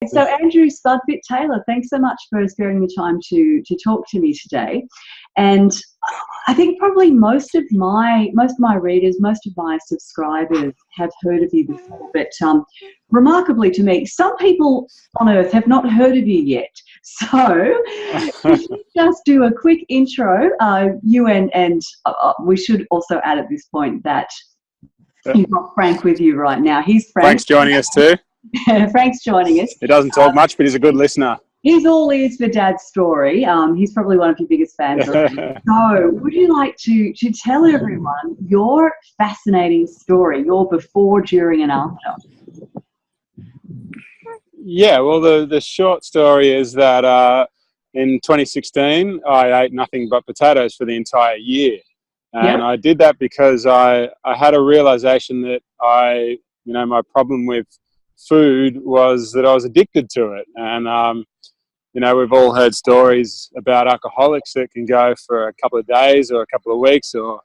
So Andrew Spud Fit Taylor, thanks so much for sparing the time to talk to me today. And I think probably most of my readers, most of my subscribers have heard of you before, but remarkably to me, some people on earth have not heard of you yet. So could you just do a quick intro, you and we should also add at this point that you've got Frank with you right now. He's Frank. Frank's joining us too. Frank's joining us. He doesn't talk much, but he's a good listener. He's all ears for Dad's story. He's probably one of your biggest fans. So would you like to tell everyone your fascinating story, your before, during and after? Yeah, well, the short story is that in 2016, I ate nothing but potatoes for the entire year. And I did that because I had a realization that my problem with food was that I was addicted to it. And, we've all heard stories about alcoholics that can go for a couple of days or a couple of weeks or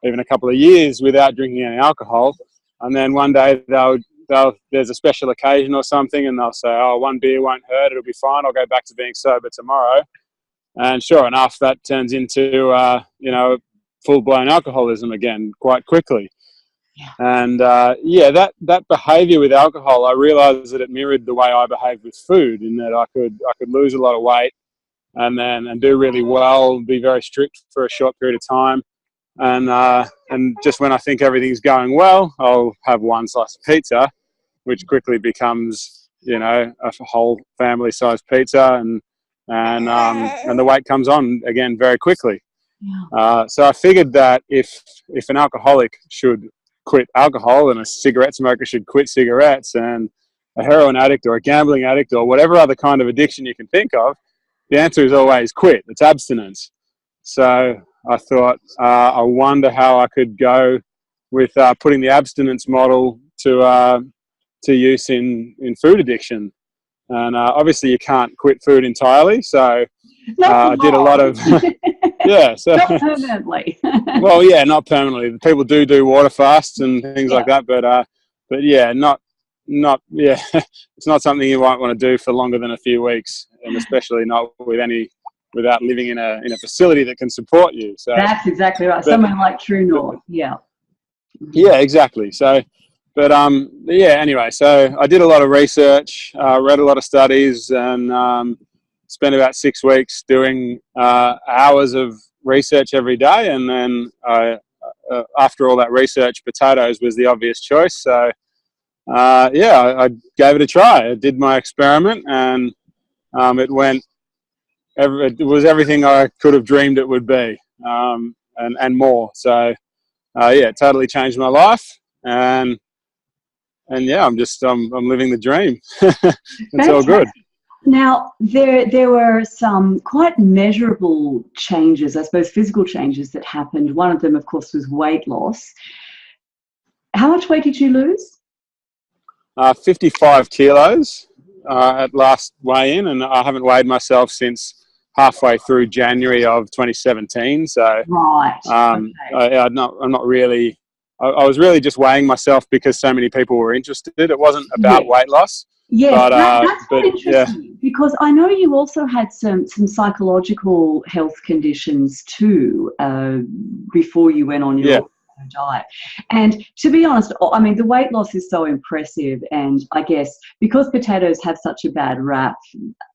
even a couple of years without drinking any alcohol. And then one day there's a special occasion or something and they'll say, oh, one beer won't hurt, it'll be fine, I'll go back to being sober tomorrow. And sure enough, that turns into, full-blown alcoholism again quite quickly. And that behavior with alcohol, I realized that it mirrored the way I behaved with food, in that I could lose a lot of weight and do really well, be very strict for a short period of time. And just when I think everything's going well, I'll have one slice of pizza, which quickly becomes, a whole family-sized pizza, and the weight comes on again very quickly. So I figured that if an alcoholic should quit alcohol and a cigarette smoker should quit cigarettes and a heroin addict or a gambling addict or whatever other kind of addiction you can think of, the answer is always quit. It's abstinence. So I thought, I wonder how I could go with putting the abstinence model to use in food addiction. And obviously you can't quit food entirely. So I did a lot of... So not permanently. Well, yeah, not permanently. People do water fasts and things like that, but yeah, not it's not something you might want to do for longer than a few weeks, and especially not without living in a facility that can support you. So that's exactly right. Somewhere like True North, yeah, exactly. So, but anyway, so I did a lot of research, read a lot of studies, and spent about 6 weeks doing hours of research every day. And then after all that research, potatoes was the obvious choice. So, I gave it a try. I did my experiment, and it was everything I could have dreamed it would be, and more. So, it totally changed my life. And yeah, I'm living the dream. It's all good. Now, there were some quite measurable changes, I suppose physical changes that happened. One of them, of course, was weight loss. How much weight did you lose? 55 kilos at last weigh-in, and I haven't weighed myself since halfway through January of 2017. So right. I'm not really... I was really just weighing myself because so many people were interested. It wasn't about weight loss. Yeah, that's quite interesting, because I know you also had some psychological health conditions too before you went on your diet. And to be honest, I mean, the weight loss is so impressive, and I guess because potatoes have such a bad rap,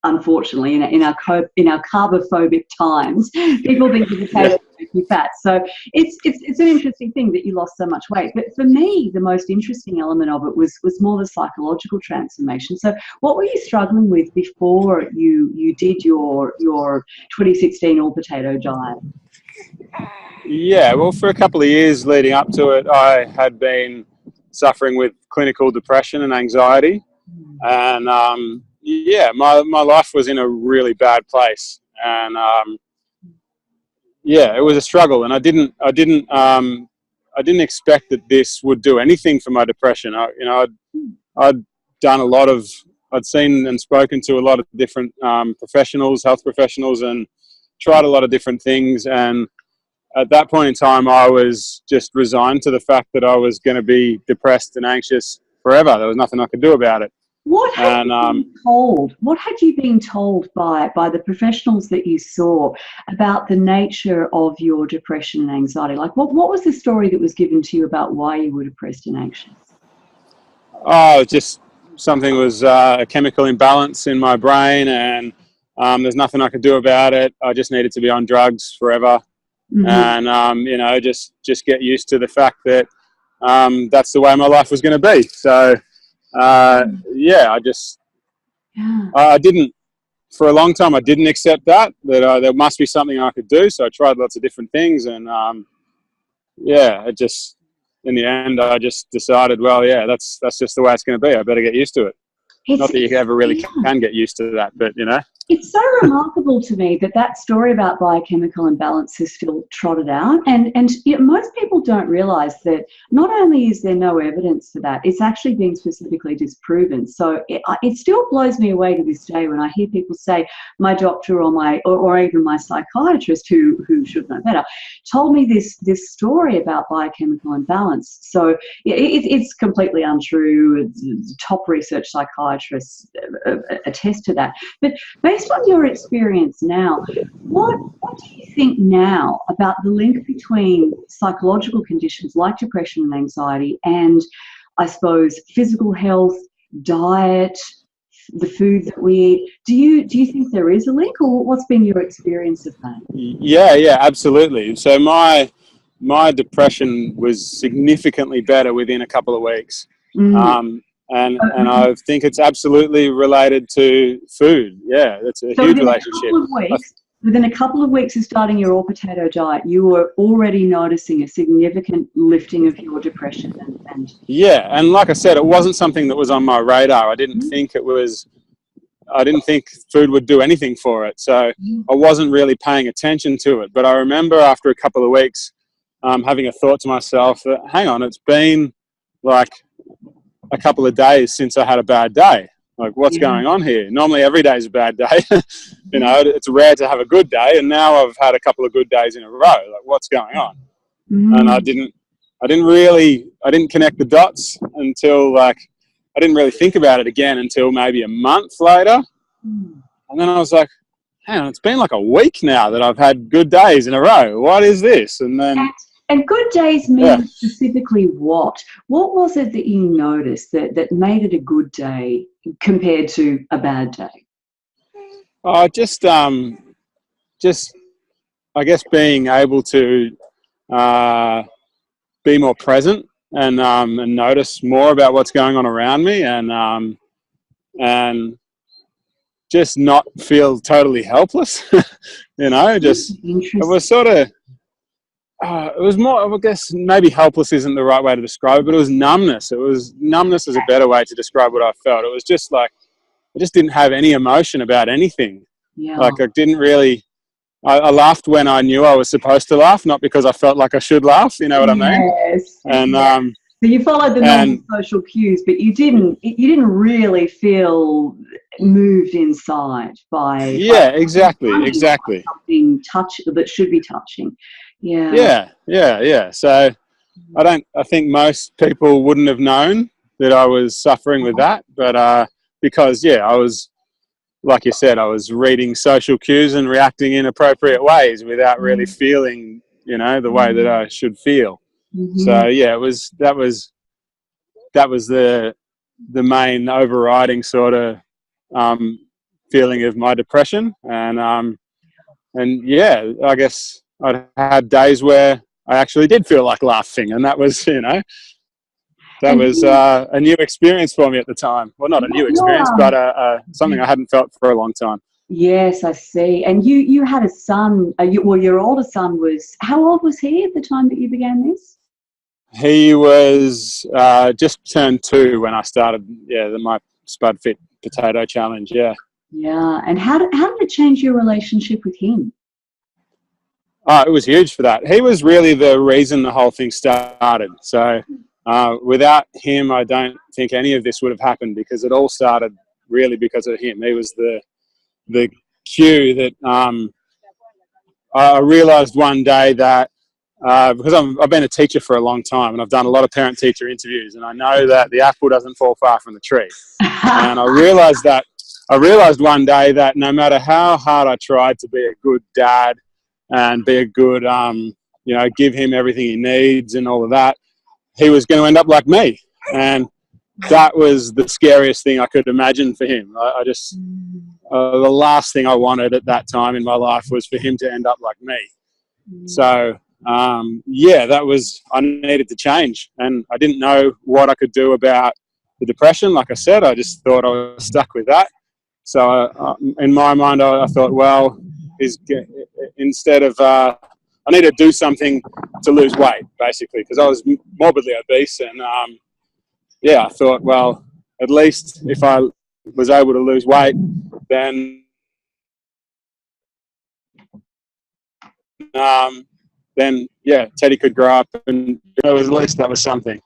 unfortunately, in our carbophobic times, people think the potatoes make you fat. So it's an interesting thing that you lost so much weight. But for me, the most interesting element of it was more the psychological transformation. So what were you struggling with before you did your 2016 all potato diet? Yeah, well, for a couple of years leading up to it, I had been suffering with clinical depression and anxiety, and my life was in a really bad place, and it was a struggle, and I didn't expect that this would do anything for my depression. I'd seen and spoken to a lot of different professionals, health professionals, and tried a lot of different things, and at that point in time, I was just resigned to the fact that I was going to be depressed and anxious forever. There was nothing I could do about it. What had you been told? What had you been told by the professionals that you saw about the nature of your depression and anxiety? Like, what was the story that was given to you about why you were depressed and anxious? Oh, just something was a chemical imbalance in my brain, and there's nothing I could do about it. I just needed to be on drugs forever, and you know, just get used to the fact that that's the way my life was going to be. So yeah, I didn't, for a long time I didn't accept that there must be something I could do. So I tried lots of different things, and yeah, it just, in the end, I just decided, well, yeah, that's just the way it's going to be. I better get used to it. Not that you ever really can get used to that, but, you know. It's so remarkable to me that story about biochemical imbalance is still trotted out. And you know, most people don't realise that not only is there no evidence for that, it's actually been specifically disproven. So it still blows me away to this day when I hear people say, my doctor or even my psychiatrist, who should know better, told me this story about biochemical imbalance. So it's completely untrue. Top research psychiatrists attest to that. But based on your experience now, what do you think now about the link between psychological conditions like depression and anxiety and, I suppose, physical health, diet, the food that we eat? Do you think there is a link, or what's been your experience of that? Yeah, absolutely. So my depression was significantly better within a couple of weeks. And I think it's absolutely related to food. Yeah, it's a huge relationship. Within a couple of weeks of starting your all potato diet, you were already noticing a significant lifting of your depression. Yeah, and like I said, it wasn't something that was on my radar. I didn't think food would do anything for it. So I wasn't really paying attention to it. But I remember after a couple of weeks having a thought to myself that, hang on, it's been like a couple of days since I had a bad day. Like, what's going on here? Normally every day is a bad day. You know, it's rare to have a good day, and now I've had a couple of good days in a row. Like, what's going on? And I didn't connect the dots until, like, I didn't really think about it again until maybe a month later. And then I was like, hang on, it's been like a week now that I've had good days in a row. What is this? And then... And good days mean specifically what? What was it that you noticed that made it a good day compared to a bad day? Oh, just I guess being able to be more present and notice more about what's going on around me, and just not feel totally helpless. You know, just it was sort of. It was more, I guess maybe helpless isn't the right way to describe it, but it was numbness. Numbness is a better way to describe what I felt. It was just like, I just didn't have any emotion about anything. Yeah. Like, I didn't really, I laughed when I knew I was supposed to laugh, not because I felt like I should laugh, you know what I mean? Yes. And, so you followed the normal social cues, but you didn't really feel moved inside by... exactly. Something that should be touching. Yeah. So I think most people wouldn't have known that I was suffering with that, but because I was, like you said, I was reading social cues and reacting in appropriate ways without really feeling, you know, the way that I should feel. So yeah, that was the main overriding sort of feeling of my depression, and yeah, I guess I had days where I actually did feel like laughing, and that was, you know, that was a new experience for me at the time. Well, not a new experience, but something I hadn't felt for a long time. Yes, I see. And you had a son. Your older son was, how old was he at the time that you began this? He was just turned 2 when I started. My Spud Fit Potato Challenge. Yeah. And how did it change your relationship with him? Oh, it was huge for that. He was really the reason the whole thing started. So without him, I don't think any of this would have happened, because it all started really because of him. He was the cue that I realised one day that because I've been a teacher for a long time, and I've done a lot of parent-teacher interviews, and I know that the apple doesn't fall far from the tree. And I realized one day that no matter how hard I tried to be a good dad and be a good, give him everything he needs and all of that, he was going to end up like me. And that was the scariest thing I could imagine for him. The last thing I wanted at that time in my life was for him to end up like me. So, I needed to change, and I didn't know what I could do about the depression. Like I said, I just thought I was stuck with that. So in my mind, I thought, well, instead of, I need to do something to lose weight, basically, because I was morbidly obese. And I thought, well, at least if I was able to lose weight, then Teddy could grow up, and at least that was something.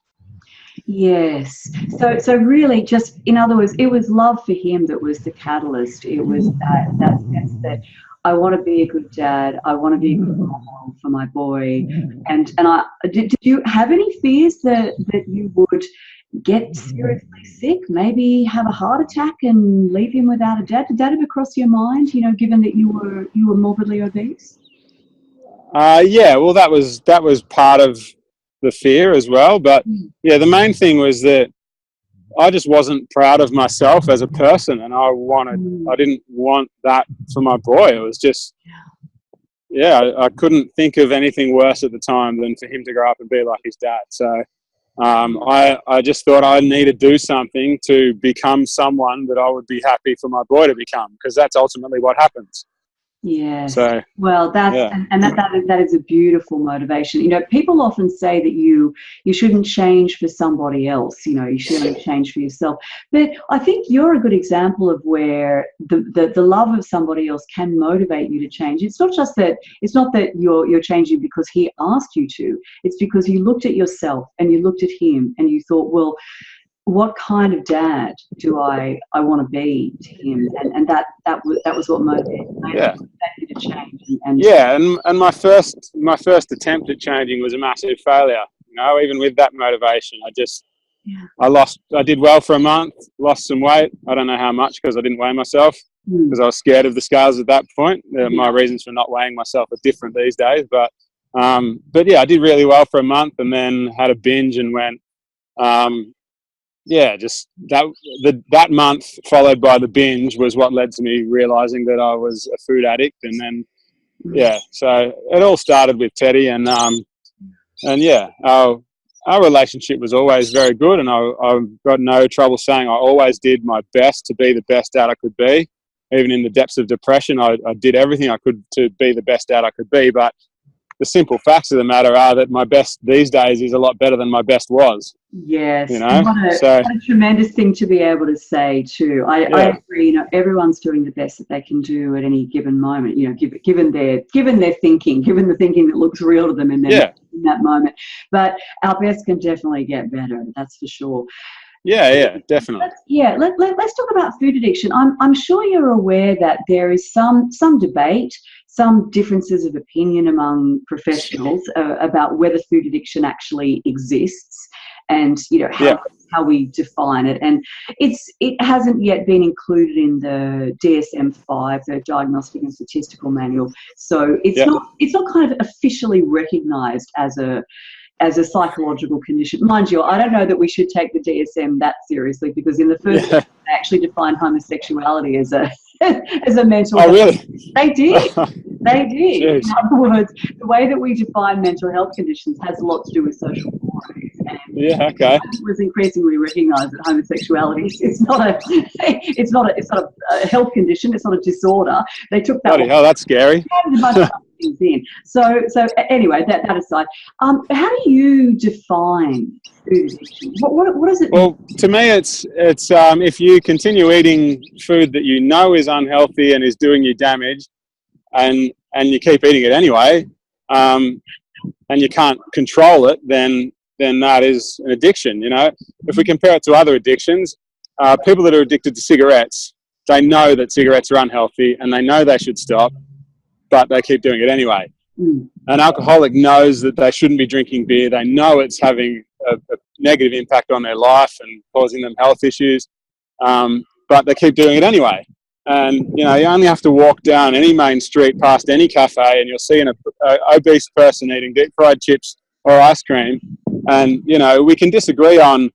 Yes. So really, just in other words, it was love for him that was the catalyst. It was that sense that I want to be a good dad. I want to be a good role model for my boy. And did you have any fears that you would get seriously sick, maybe have a heart attack and leave him without a dad? Did that ever cross your mind? Given that you were morbidly obese. Well, that was part of the fear as well. But the main thing was that I just wasn't proud of myself as a person, and I didn't want that for my boy. It was just, I couldn't think of anything worse at the time than for him to grow up and be like his dad. So I just thought I needed to do something to become someone that I would be happy for my boy to become, because that's ultimately what happens. Yes. So, well, that is a beautiful motivation. People often say that you shouldn't change for somebody else. You should only change for yourself. But I think you're a good example of where the love of somebody else can motivate you to change. It's not that you're changing because he asked you to. It's because you looked at yourself and you looked at him and you thought, well, what kind of dad do I want to be to him? And that was what motivated you to change. And my first attempt at changing was a massive failure. Even with that motivation, I did well for a month, lost some weight. I don't know how much, because I didn't weigh myself, because I was scared of the scales at that point. My reasons for not weighing myself are different these days. But I did really well for a month, and then had a binge and went. Just that month followed by the binge was what led to me realizing that I was a food addict. And then, so it all started with Teddy, and our relationship was always very good, and I've got no trouble saying I always did my best to be the best dad I could be. Even in the depths of depression, I did everything I could to be the best dad I could be. But the simple facts of the matter are that my best these days is a lot better than my best was. Yes. What a tremendous thing to be able to say too. I agree. Everyone's doing the best that they can do at any given moment. Given their thinking, given the thinking that looks real to them in that moment. But our best can definitely get better. That's for sure. Yeah, definitely. Let's talk about food addiction. I'm sure you're aware that there is some debate, some differences of opinion among professionals about whether food addiction actually exists, and how we define it. And it hasn't yet been included in the DSM-5, the Diagnostic and Statistical Manual. So it's not kind of officially recognised as a psychological condition. Mind you, I don't know that we should take the DSM that seriously, because in the first place, they actually defined homosexuality as a mental health. Really? They did. They did. Jeez. In other words, the way that we define mental health conditions has a lot to do with social mores. And it was increasingly recognised that homosexuality is not a health condition. It's not a disorder. They took that. Bloody hell, that's scary. Things in. So anyway, that aside, how do you define food addiction? What is it? Well, to me, it's if you continue eating food that you know is unhealthy and is doing you damage, and you keep eating it anyway, and you can't control it, then that is an addiction. If we compare it to other addictions, people that are addicted to cigarettes, they know that cigarettes are unhealthy and they know they should stop, but they keep doing it anyway. An alcoholic knows that they shouldn't be drinking beer. They know it's having a negative impact on their life and causing them health issues, but they keep doing it anyway. And, you know, you only have to walk down any main street past any cafe and you'll see an obese person eating deep fried chips or ice cream. And, you know, we can disagree on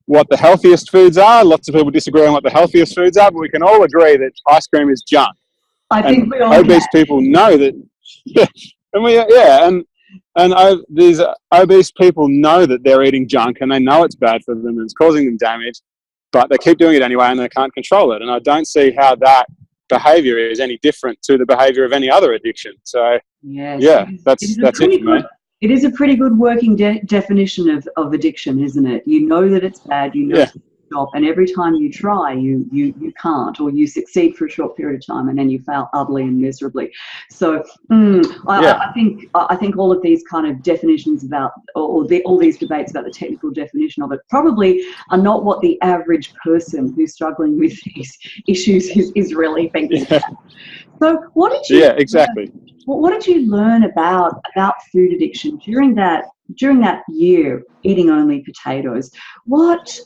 what the healthiest foods are. Lots of people disagree on what the healthiest foods are, but we can all agree that ice cream is junk. I think we all obese people know that. These obese people know that they're eating junk and they know it's bad for them and it's causing them damage, but they keep doing it anyway and they can't control it. And I don't see how that behavior is any different to the behavior of any other addiction. So that's it for me. It is a pretty good working definition of addiction, isn't it? You know that it's bad, you know to stop, and every time you try, you can't, or you succeed for a short period of time, and then you fail utterly and miserably. So I think all of these kind of definitions about, all these debates about the technical definition of it probably are not what the average person who's struggling with these issues is really thinking about. So what did you what did you learn about food addiction during that year eating only potatoes? What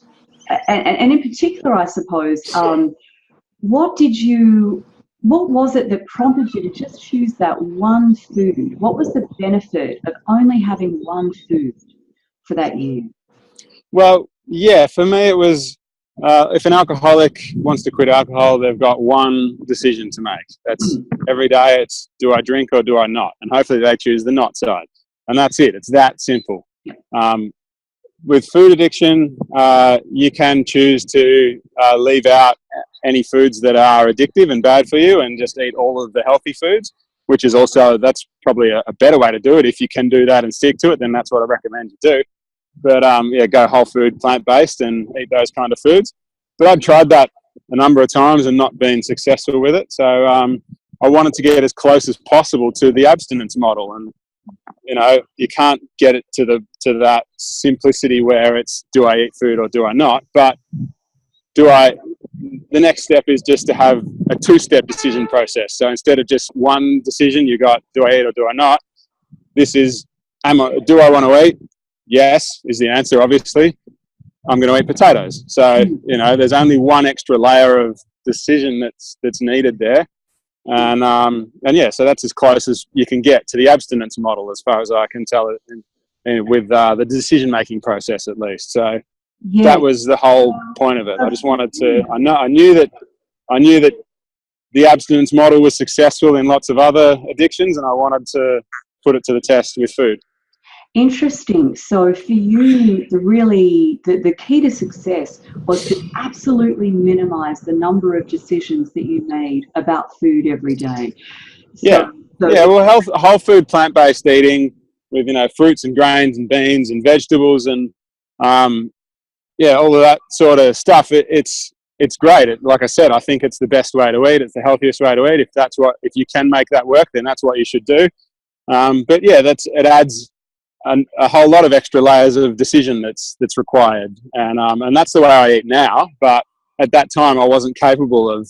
and in particular, I suppose, what was it that prompted you to just choose that one food? What was the benefit of only having one food for that year? Well, for me it was, if an alcoholic wants to quit alcohol, they've got one decision to make. That's every day. It's, do I drink or do I not? And hopefully they choose the not side. And that's it. It's that simple. With food addiction, you can choose to leave out any foods that are addictive and bad for you and just eat all of the healthy foods, which is also, that's probably a better way to do it. If you can do that and stick to it, then that's what I recommend you do. But go whole food, plant-based, and eat those kind of foods. But I've tried that a number of times and not been successful with it. So I wanted to get as close as possible to the abstinence model. And, you know, you can't get it to that simplicity where it's, do I eat food or do I not? But the next step is just to have a two-step decision process. So instead of just one decision, you got, do I eat or do I not? This is, do I want to eat? Yes is the answer, obviously. I'm going to eat potatoes. So, you know, there's only one extra layer of decision that's needed there. And so that's as close as you can get to the abstinence model, as far as I can tell it, with the decision-making process, at least. So that was the whole point of it. I just wanted to, I knew that the abstinence model was successful in lots of other addictions, and I wanted to put it to the test with food. Interesting. So for you, the key to success was to absolutely minimize the number of decisions that you made about food every day. Whole food, plant-based eating with, you know, fruits and grains and beans and vegetables and all of that sort of stuff. It's great. Like I said, I think it's the best way to eat. It's the healthiest way to eat. If you can make that work, then that's what you should do. It adds a whole lot of extra layers of decision that's required, and that's the way I eat now. But at that time, I wasn't capable of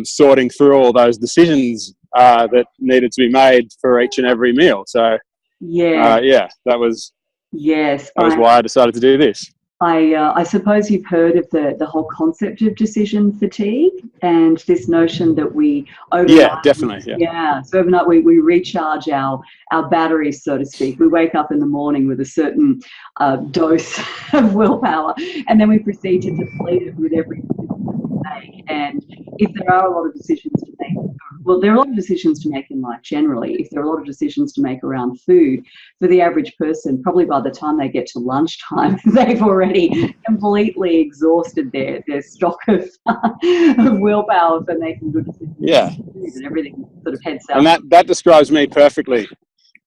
sorting through all those decisions that needed to be made for each and every meal. So that was why I decided to do this. I suppose you've heard of the whole concept of decision fatigue and this notion that we overnight. Yeah, definitely. Yeah. So overnight we recharge our batteries, so to speak. We wake up in the morning with a certain dose of willpower, and then we proceed to deplete it with every decision we make. And if there are a lot of decisions to make, there are a lot of decisions to make in life generally. If there are a lot of decisions to make around food, for the average person, probably by the time they get to lunchtime, they've already completely exhausted their stock of willpower for making good decisions. Yeah. And everything sort of heads south. And that describes me perfectly.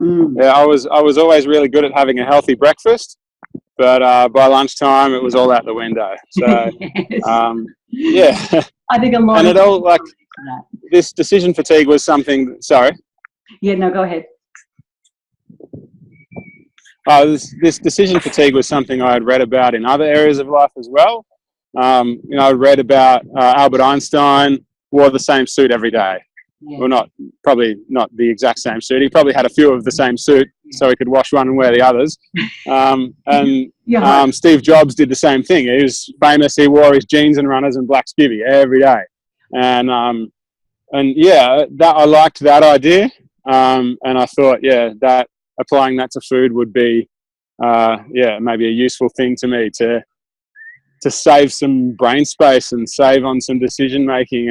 Yeah, I was always really good at having a healthy breakfast, but by lunchtime it was all out the window. So I think a lot and it all, like, this decision fatigue was something. Sorry. Yeah, no, go ahead. This decision fatigue was something I had read about in other areas of life as well. I read about Albert Einstein wore the same suit every day. well, probably not the exact same suit. He probably had a few of the same suit so he could wash one and wear the others. Steve Jobs did the same thing. He was famous. He wore his jeans and runners and black skivvy every day. And yeah, that I liked that idea. And I thought, that applying that to food would be, maybe a useful thing to me to save some brain space and save on some decision making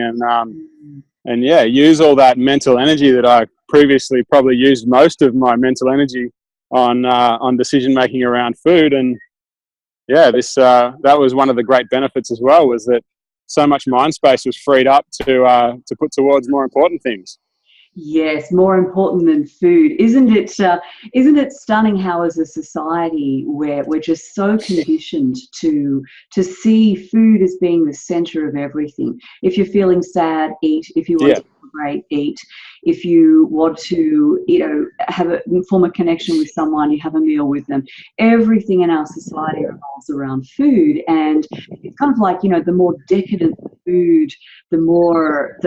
and use all that mental energy that I previously probably used most of my mental energy on decision making around food. And that was one of the great benefits as well, was that so much mind space was freed up to put towards more important things. Yes, more important than food. Isn't it stunning how as a society we're just so conditioned to see food as being the center of everything. If you're feeling sad, eat. If you want to celebrate, eat. If you want to, form a connection with someone, you have a meal with them. Everything in our society revolves around food, and it's kind of like, the more decadent the food, the more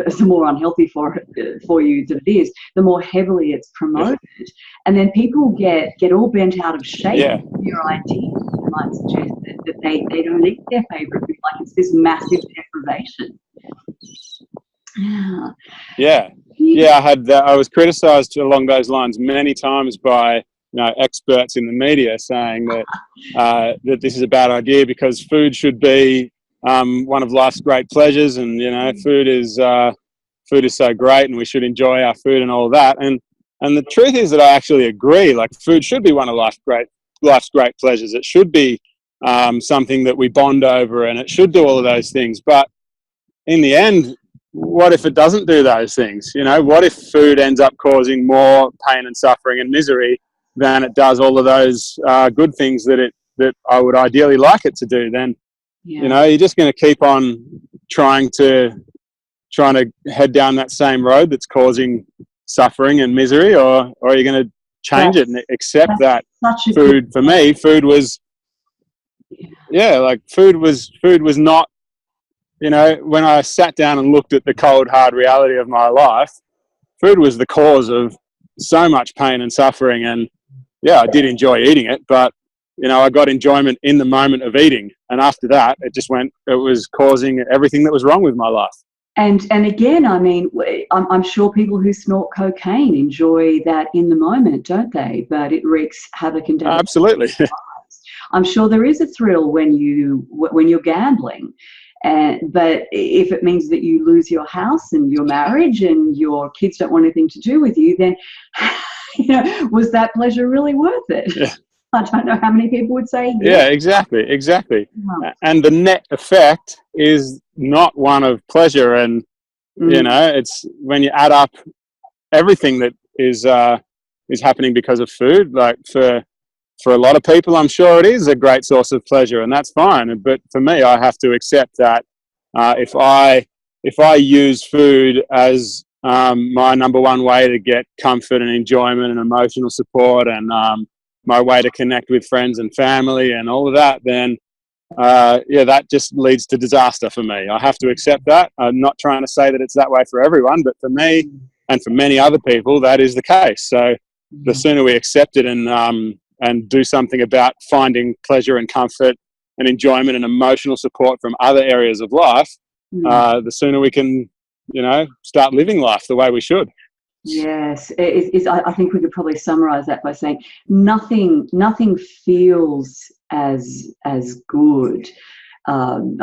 unhealthy for you that it is, the more heavily it's promoted. And then people get all bent out of shape with your idea. They might suggest that they don't eat their favourite food, like it's this massive deprivation. I was criticised along those lines many times by experts in the media, saying that this is a bad idea because food should be one of life's great pleasures, and food is so great, and we should enjoy our food and all that. And the truth is that I actually agree. Like, food should be one of life's great pleasures. It should be something that we bond over, and it should do all of those things. But in the end, what if it doesn't do those things? What if food ends up causing more pain and suffering and misery than it does all of those good things that I would ideally like it to do? Then you're just going to keep on trying to head down that same road that's causing suffering and misery, or are you going to change it and accept that food? For me, food was not. When I sat down and looked at the cold, hard reality of my life, food was the cause of so much pain and suffering. And I did enjoy eating it, but I got enjoyment in the moment of eating, and after that, it was causing everything that was wrong with my life. And again, I mean, I'm sure people who snort cocaine enjoy that in the moment, don't they? But it wreaks havoc and damage. Absolutely. I'm sure there is a thrill when you're gambling. But if it means that you lose your house and your marriage and your kids don't want anything to do with you, then was that pleasure really worth it? Yeah. I don't know how many people would say yes. Yeah, exactly. Wow. And the net effect is not one of pleasure. And it's when you add up everything that is happening because of food. Like for a lot of people, I'm sure it is a great source of pleasure, and that's fine. But for me, I have to accept that if I use food as my number one way to get comfort and enjoyment and emotional support, and my way to connect with friends and family and all of that, then that just leads to disaster for me. I have to accept that. I'm not trying to say that it's that way for everyone, but for me and for many other people, that is the case. So the sooner we accept it and do something about finding pleasure and comfort and enjoyment and emotional support from other areas of life, the sooner we can, start living life the way we should. Yes, I think we could probably summarize that by saying nothing feels as good. Let me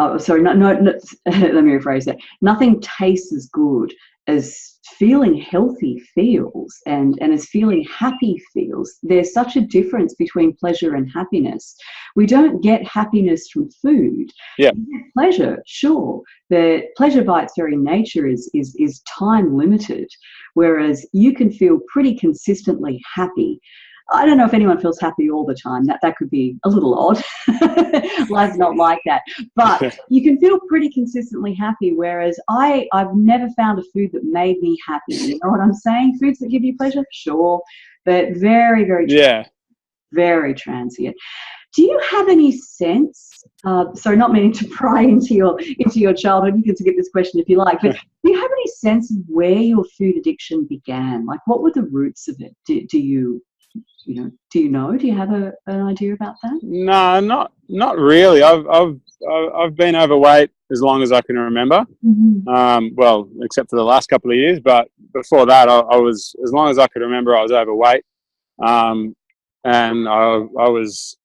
rephrase that. Nothing tastes as good as feeling healthy feels and as feeling happy feels. There's such a difference between pleasure and happiness. We don't get happiness from food. Yeah. We get pleasure, sure. The pleasure by its very nature is time limited, whereas you can feel pretty consistently happy. I don't know if anyone feels happy all the time. That could be a little odd. Life's not like that. But you can feel pretty consistently happy, whereas I've never found a food that made me happy. You know what I'm saying? Foods that give you pleasure? Sure. But very, very transient. Very transient. Do you have any sense, sorry, not meaning to pry into your childhood, you can skip this question if you like, but do you have any sense of where your food addiction began? Like, what were the roots of it? Do you know? Do you have an idea about that? No, not really. I've been overweight as long as I can remember. Well, except for the last couple of years, but before that, I was, as long as I could remember, I was overweight. And I was,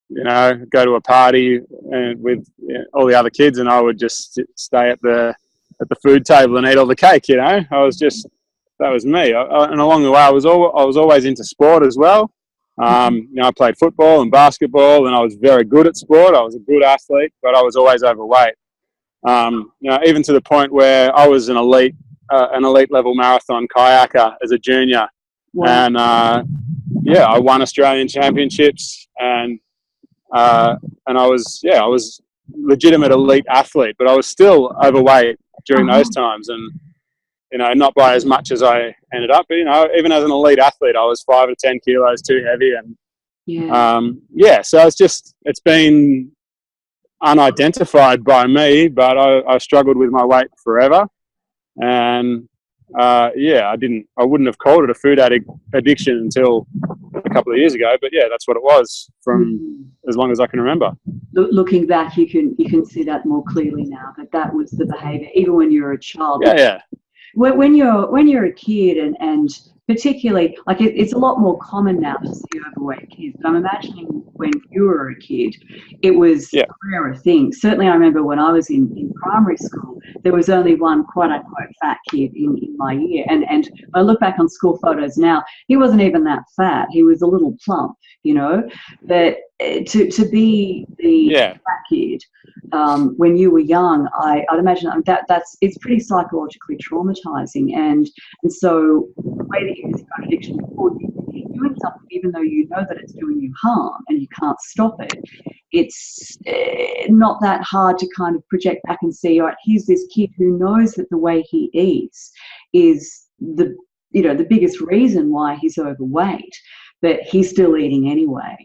go to a party and with all the other kids, and I would just stay at the food table and eat all the cake. I was just, that was me. And along the way, I was always into sport as well. I played football and basketball, and I was very good at sport. I was a good athlete, but I was always overweight. Even to the point where I was an elite level marathon kayaker as a junior. Wow. And I won Australian championships, and I was legitimate elite athlete, but I was still overweight during those times, and not by as much as I ended up. But even as an elite athlete, I was 5 to 10 kilos too heavy, and so it's been unidentified by me, but I struggled with my weight forever, and I wouldn't have called it a food addiction until a couple of years ago, but that's what it was from as long as I can remember. Looking back, you can see that more clearly now, that was the behavior, even when you were a child. When you're a kid, and particularly, like, it's a lot more common now to see overweight kids, but I'm imagining when you were a kid, it was a rarer thing. Certainly I remember when I was in primary school, there was only one quote-unquote fat kid in my year, and when I look back on school photos now, he wasn't even that fat. He was a little plump, but to be the fat kid when you were young, I'd imagine it's pretty psychologically traumatizing, and so the way that you use addiction before, you're doing something even though you know that it's doing you harm and you can't stop it. It's not that hard to kind of project back and see, all right, here's this kid who knows that the way he eats is the biggest reason why he's overweight, but he's still eating anyway.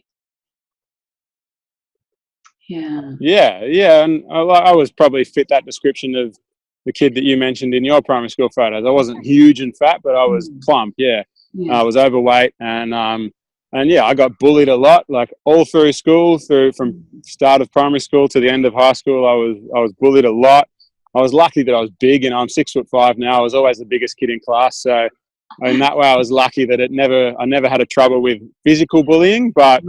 Yeah, and I was probably fit that description of the kid that you mentioned in your primary school photos. I wasn't huge and fat, but I was plump. I was overweight, and I got bullied a lot, like all through school, from start of primary school to the end of high school. I was bullied a lot. I was lucky that I was big, and I'm 6'5" now. I was always the biggest kid in class, so in that way, I was lucky that I never had a trouble with physical bullying, but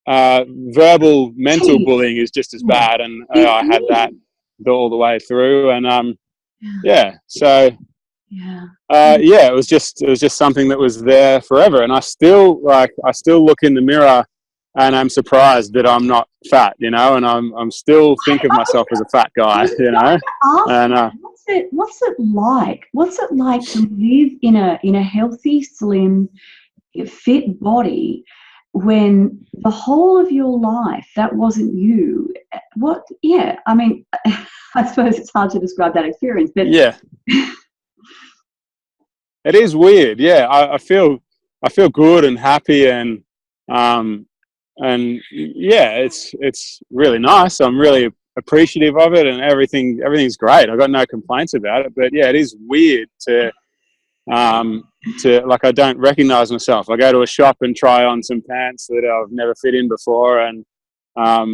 verbal, mental bullying is just as bad, and I had that all the way through, and it was just something that was there forever, and I still look in the mirror and I'm surprised that I'm not fat, and I'm still think of myself as a fat guy, and what's it like? What's it like to live in a healthy, slim, fit body when the whole of your life that wasn't you? I mean, I suppose it's hard to describe that experience, but it is weird. I feel good and happy, and it's really nice. I'm really appreciative of it, and everything's great. I've got no complaints about it, but it is weird to like, I don't recognize myself. I go to a shop and try on some pants that I've never fit in before, and I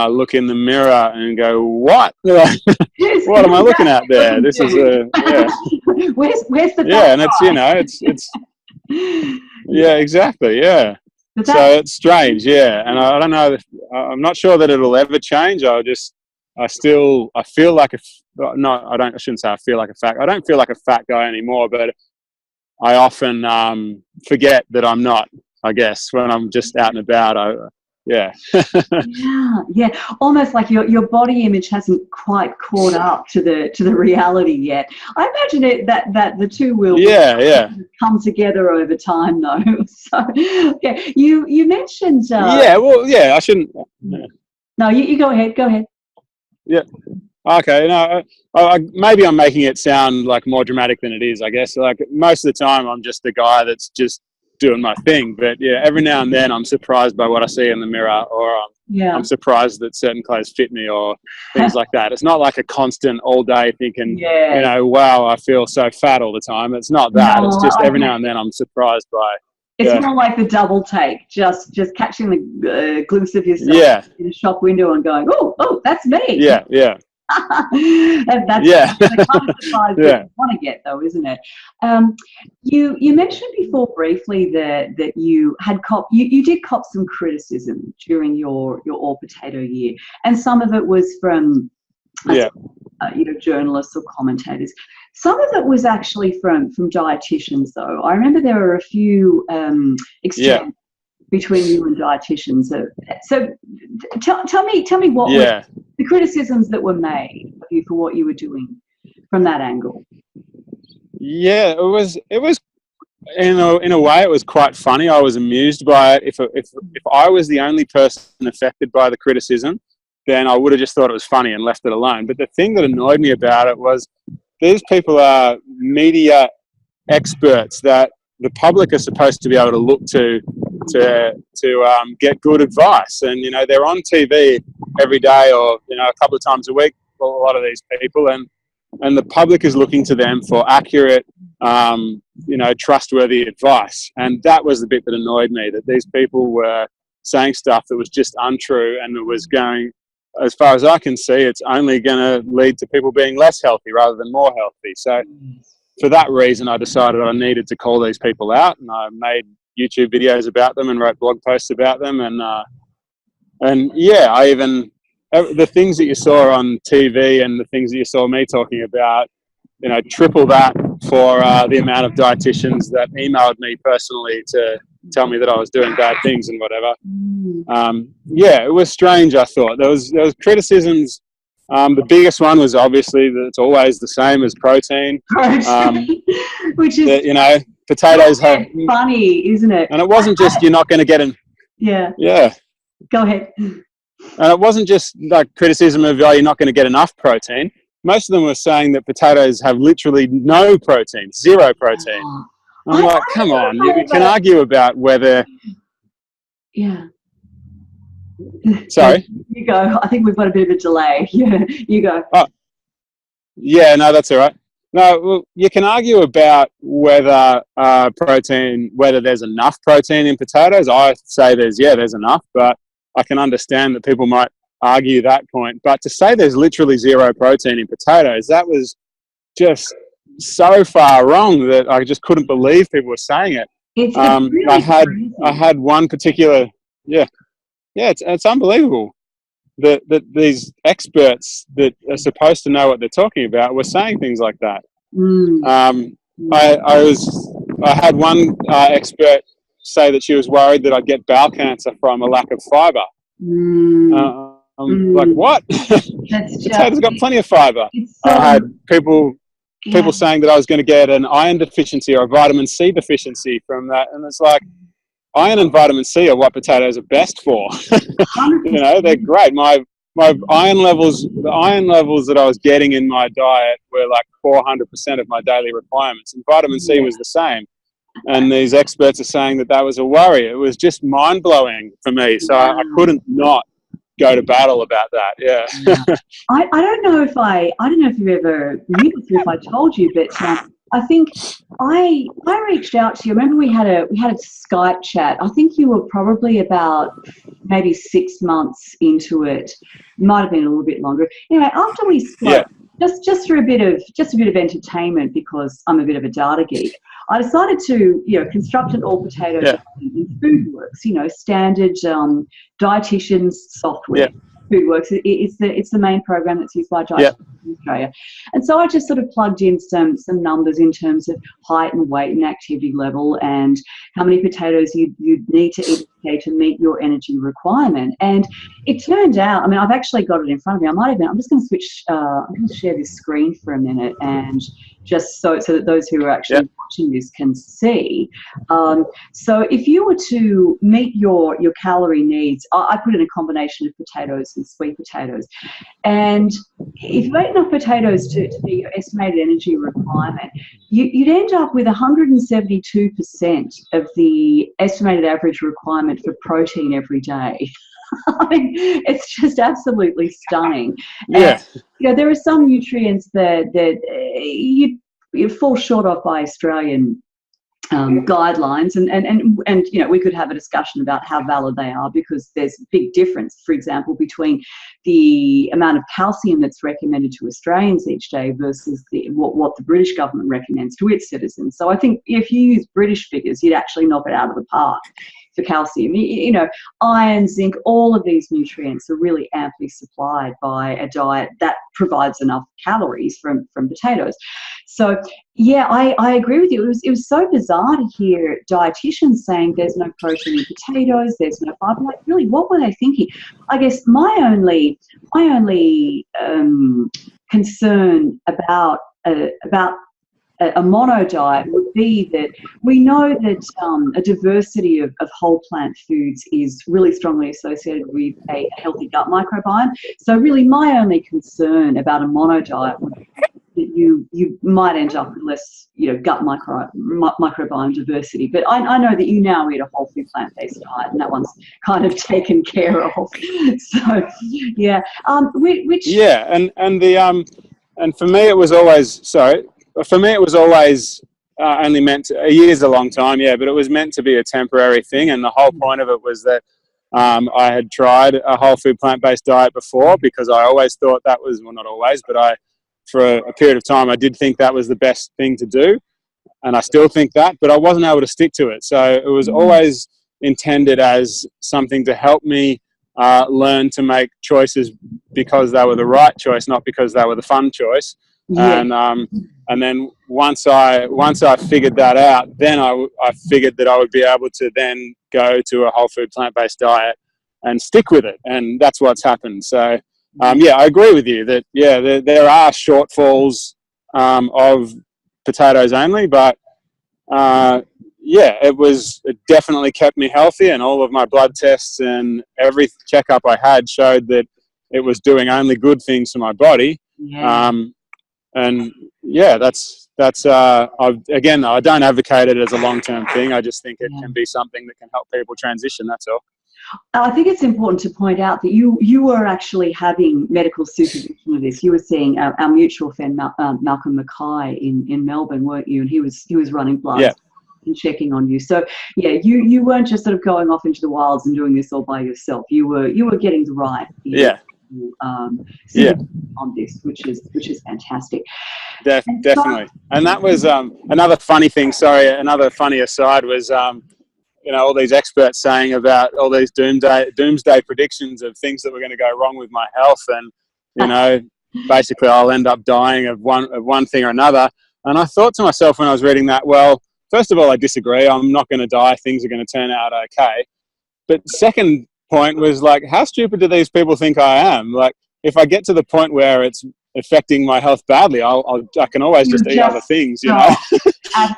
look in the mirror and go, what? What am I looking at there? This is where's the and it's exactly, so it's strange, and I don't know, I'm not sure that it'll ever change. I feel like I shouldn't say I feel like a fat. I don't feel like a fat guy anymore, but I often forget that I'm not, I guess, when I'm just out and about. Almost like your body image hasn't quite caught up to the reality yet. I imagine that the two will come together over time, though. So you mentioned I shouldn't. No, you go ahead. Yeah. Okay. No, maybe I'm making it sound like more dramatic than it is, I guess. Like, most of the time I'm just the guy that's just doing my thing. But yeah, every now and then I'm surprised by what I see in the mirror, or I'm surprised that certain clothes fit me, or things like that. It's not like a constant all day thinking, you know, wow, I feel so fat all the time. It's not that. It's just every now and then I'm surprised by. It's more like the double take, just catching the glimpse of yourself in a shop window and going, oh, that's me. Yeah. That's the kind of surprise that you want to get, though, isn't it? You mentioned before briefly that you had you did cop some criticism during your all potato year, and some of it was from journalists or commentators. Some of it was actually from dietitians, though. I remember there were a few exchanges between you and dietitians. So tell me what were the criticisms that were made of you for what you were doing from that angle. Yeah, it was in a way it was quite funny. I was amused by it. If I was the only person affected by the criticism, then I would have just thought it was funny and left it alone. But the thing that annoyed me about it was these people are media experts that the public are supposed to be able to look to get good advice. And, you know, they're on TV every day, or, you know, a couple of times a week for a lot of these people. And the public is looking to them for accurate, trustworthy advice. And that was the bit that annoyed me, that these people were saying stuff that was just untrue, and it was going, as far as I can see, it's only going to lead to people being less healthy rather than more healthy. So for that reason, I decided I needed to call these people out, and I made YouTube videos about them and wrote blog posts about them. The things that you saw on TV and the things that you saw me talking about, you know, triple that for the amount of dietitians that emailed me personally to tell me that I was doing bad things and whatever. It was strange. I thought there was criticisms. The biggest one was obviously that it's always the same as protein. Which is that, you know, potatoes have funny, isn't it? And it wasn't just you're not going to get in. Yeah. Go ahead. And it wasn't just like criticism of you're not going to get enough protein. Most of them were saying that potatoes have literally no protein, zero protein. I'm like, come on, you can argue about whether. Yeah. Sorry? You go. I think we've got a bit of a delay. Yeah, you go. Oh. Yeah, no, that's all right. No, well, you can argue about whether whether there's enough protein in potatoes. I say there's enough, but I can understand that people might argue that point. But to say there's literally zero protein in potatoes, that was just so far wrong that I just couldn't believe people were saying it. It's really crazy. I had one particular, it's unbelievable that these experts that are supposed to know what they're talking about were saying things like that. I had one expert say that she was worried that I'd get bowel cancer from a lack of fibre. I'm like, what? Potatoes got plenty of fibre. I had people saying that I was going to get an iron deficiency or a vitamin C deficiency from that, and it's like, iron and vitamin C are what potatoes are best for. You know, they're great. My iron levels, the iron levels that I was getting in my diet were like 400% of my daily requirements, and vitamin C was the same. And these experts are saying that was a worry. It was just mind blowing for me. So I couldn't not go to battle about that. Yeah. I don't know if you've ever knew this, if I told you, but I think I reached out to you. Remember we had a Skype chat. I think you were probably about maybe 6 months into it. Might have been a little bit longer. Anyway, after we spoke, just for a bit of entertainment, because I'm a bit of a data geek, I decided to construct an all potato in FoodWorks, standard dietitians software. FoodWorks, it's the main program that's used by dietitians in Australia. And so I just sort of plugged in some numbers in terms of height and weight and activity level and how many potatoes you'd need to eat a day to meet your energy requirement. And it turned out, I mean, I've actually got it in front of me. I'm just going to switch, I'm going to share this screen for a minute, and just so that those who are actually watching this can see. So if you were to meet your calorie needs, I put in a combination of potatoes and sweet potatoes. And if you ate enough potatoes to be your estimated energy requirement, you'd end up with 172% of the estimated average requirement for protein every day. I mean, it's just absolutely stunning. Yeah. And, you know, there are some nutrients that you fall short of by Australian guidelines, and you know, we could have a discussion about how valid they are, because there's a big difference, for example, between the amount of calcium that's recommended to Australians each day versus what the British government recommends to its citizens. So I think if you use British figures, you'd actually knock it out of the park for calcium. You know, iron, zinc, all of these nutrients are really amply supplied by a diet that provides enough calories from potatoes. So yeah, I agree with you. It was so bizarre to hear dietitians saying there's no protein in potatoes, there's no fiber. Like, really, what were they thinking? I guess my only concern about a mono diet would be that we know that a diversity of whole plant foods is really strongly associated with a healthy gut microbiome. So really my only concern about a mono diet would be that you might end up with less, you know, gut microbiome diversity. But I know that you now eat a whole food plant-based diet, and that one's kind of taken care of. So yeah, and for me it was always only meant to, a year's a long time, yeah, but it was meant to be a temporary thing, and the whole point of it was that I had tried a whole food plant-based diet before, because I always thought that was, well, not always, but for a period of time I did think that was the best thing to do, and I still think that, but I wasn't able to stick to it. So it was always intended as something to help me learn to make choices because they were the right choice, not because they were the fun choice. Yeah. And then once I figured that out, then I figured that I would be able to then go to a whole food plant-based diet and stick with it, and that's what's happened. So yeah, I agree with you that there are shortfalls of potatoes only, but yeah, it definitely kept me healthy, and all of my blood tests and every checkup I had showed that it was doing only good things for my body. Yeah. And yeah, that's again, I don't advocate it as a long-term thing. I just think it can be something that can help people transition. That's all. I think it's important to point out that you were actually having medical supervision of this. You were seeing our mutual friend Malcolm Mackay in Melbourne, weren't you? And he was running bloods and checking on you. So yeah, you weren't just sort of going off into the wilds and doing this all by yourself. You were getting the right on this, which is fantastic. Definitely. And that was another funny thing. Sorry, another funny aside was. You know, all these experts saying about all these doomsday predictions of things that were going to go wrong with my health, and you know, basically I'll end up dying of one thing or another. And I thought to myself when I was reading that, well, first of all, I disagree. I'm not going to die. Things are going to turn out okay. But second point was, like, how stupid do these people think I am? Like, if I get to the point where it's affecting my health badly, I can always just eat other things, you know.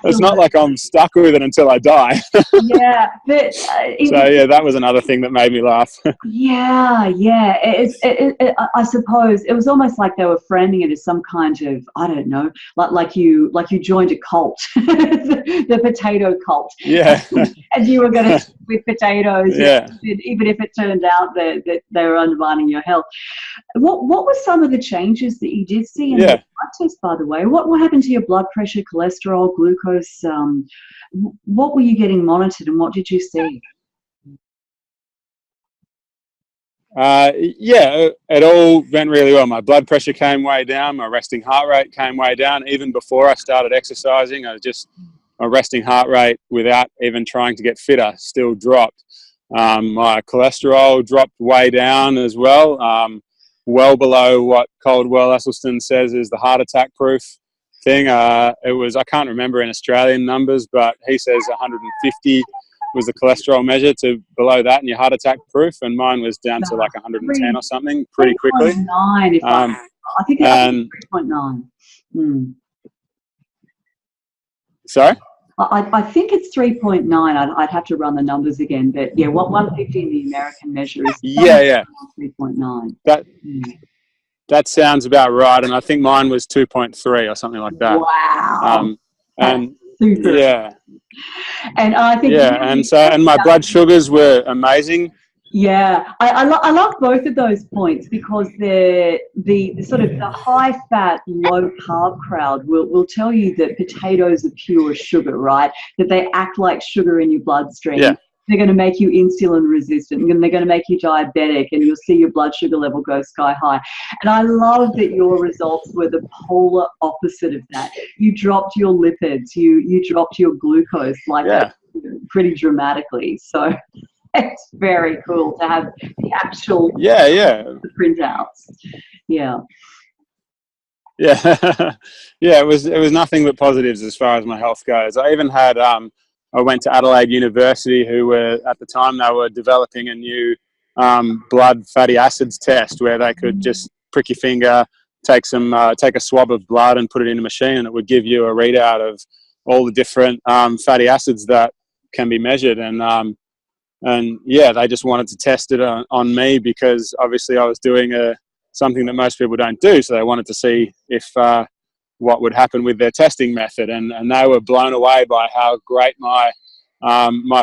It's not like I'm stuck with it until I die. Yeah, but so yeah, that was another thing that made me laugh. Yeah. I suppose it was almost like they were framing it as some kind of, I don't know, like you joined a cult, the potato cult. Yeah. And you were going to stick with potatoes, even if it turned out that they were undermining your health. What were some of the changes that you did see in the blood test, by the way? What happened to your blood pressure, cholesterol, glucose? What were you getting monitored, and what did you see? It all went really well. My blood pressure came way down. My resting heart rate came way down. Even before I started exercising, my resting heart rate, without even trying to get fitter, still dropped. My cholesterol dropped way down as well. Well below what Caldwell Esselstyn says is the heart attack proof thing. It was, I can't remember in Australian numbers, but he says 150 was the cholesterol measure to below that and your heart attack proof, and mine was down to like 110 or something pretty quickly. 3.9, I think it's 3.9. Sorry? I think it's 3.9. I'd have to run the numbers again, but yeah, what 150 in the American measure is 3.9. That sounds about right, and I think mine was 2.3 or something like that. Wow. And super. Yeah. And I think and my blood sugars were amazing. Yeah, I love both of those points, because the sort of the high fat, low carb crowd will tell you that potatoes are pure sugar, right? That they act like sugar in your bloodstream. Yeah. They're going to make you insulin resistant, and they're going to make you diabetic, and you'll see your blood sugar level go sky high. And I love that your results were the polar opposite of that. You dropped your lipids, you dropped your glucose that pretty dramatically. So it's very cool to have the actual the printouts. Yeah. It was nothing but positives as far as my health goes. I even had I went to Adelaide University, who were at the time they were developing a new blood fatty acids test where they could just prick your finger, take a swab of blood and put it in a machine, and it would give you a readout of all the different fatty acids that can be measured. And they just wanted to test it on me, because obviously I was doing something that most people don't do. So they wanted to see if what would happen with their testing method, and they were blown away by how great my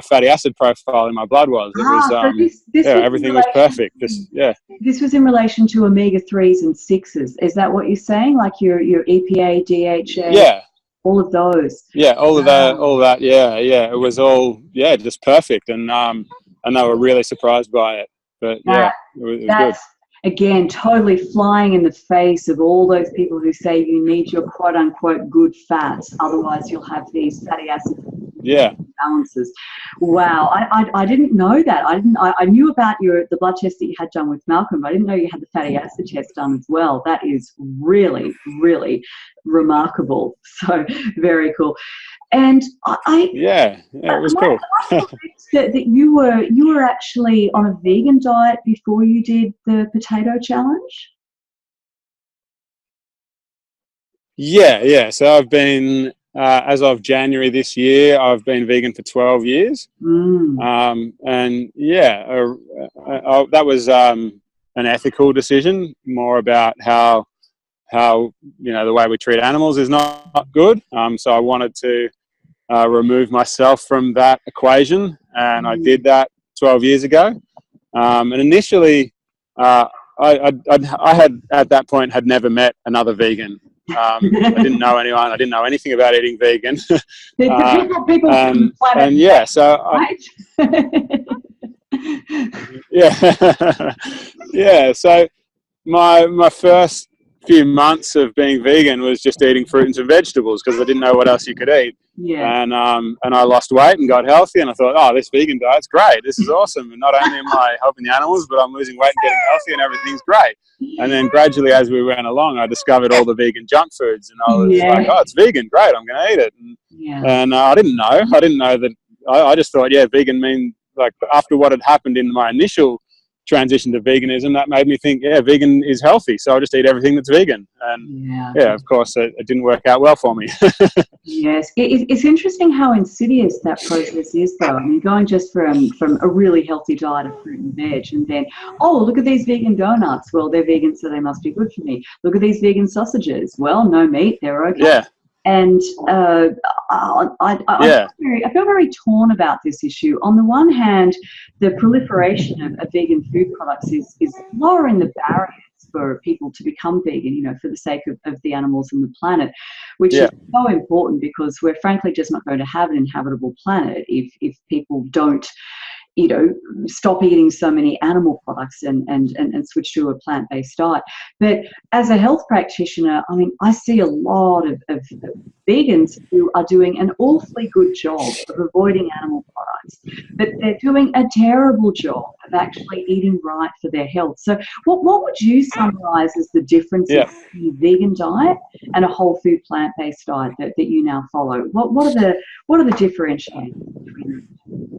fatty acid profile in my blood was. It was everything was perfect. This was in relation to omega-3s and 6s. Is that what you're saying? Like your EPA, DHA? Yeah. All of those. Yeah, all of that. Yeah. It was all just perfect, and they were really surprised by it. But it was good. Again, totally flying in the face of all those people who say you need your quote-unquote good fats, otherwise you'll have these fatty acid balances. Wow, I didn't know that. I knew about the blood test that you had done with Malcolm, but I didn't know you had the fatty acid test done as well. That is really, really remarkable. So very cool. And it was cool. that you were actually on a vegan diet before you did the potato challenge? Yeah. So I've been, as of January this year, I've been vegan for 12 years. And that was an ethical decision, more about how the way we treat animals is not good. So I wanted to remove myself from that equation, and I did that 12 years ago. And initially, I had at that point had never met another vegan. I didn't know anyone. I didn't know anything about eating vegan. People So my first few months of being vegan was just eating fruits and vegetables, because I didn't know what else you could eat. And I lost weight and got healthy, and I thought, oh, this vegan diet's great. This is awesome. And not only am I helping the animals, but I'm losing weight and getting healthy, and everything's great. And then gradually, as we went along, I discovered all the vegan junk foods, and I was like, oh, it's vegan, great, I'm going to eat it. And I didn't know that. I just thought, vegan means, like, after what had happened in my initial transition to veganism, that made me think, vegan is healthy, so I'll just eat everything that's vegan. And of course it didn't work out well for me. Yes, it's interesting how insidious that process is, though. I mean, going just from a really healthy diet of fruit and veg, and then, oh, look at these vegan donuts, well, they're vegan, so they must be good for me. Look at these vegan sausages, well, no meat, they're okay. And I feel very torn about this issue. On the one hand, the proliferation of vegan food products is lowering the barriers for people to become vegan, for the sake of the animals and the planet, which is so important, because we're frankly just not going to have an inhabitable planet if people don't stop eating so many animal products and switch to a plant-based diet. But as a health practitioner, I mean, I see a lot of vegans who are doing an awfully good job of avoiding animal products, but they're doing a terrible job of actually eating right for their health. So what would you summarize as the difference in a vegan diet and a whole food plant-based diet that you now follow? What are the differentiators between them?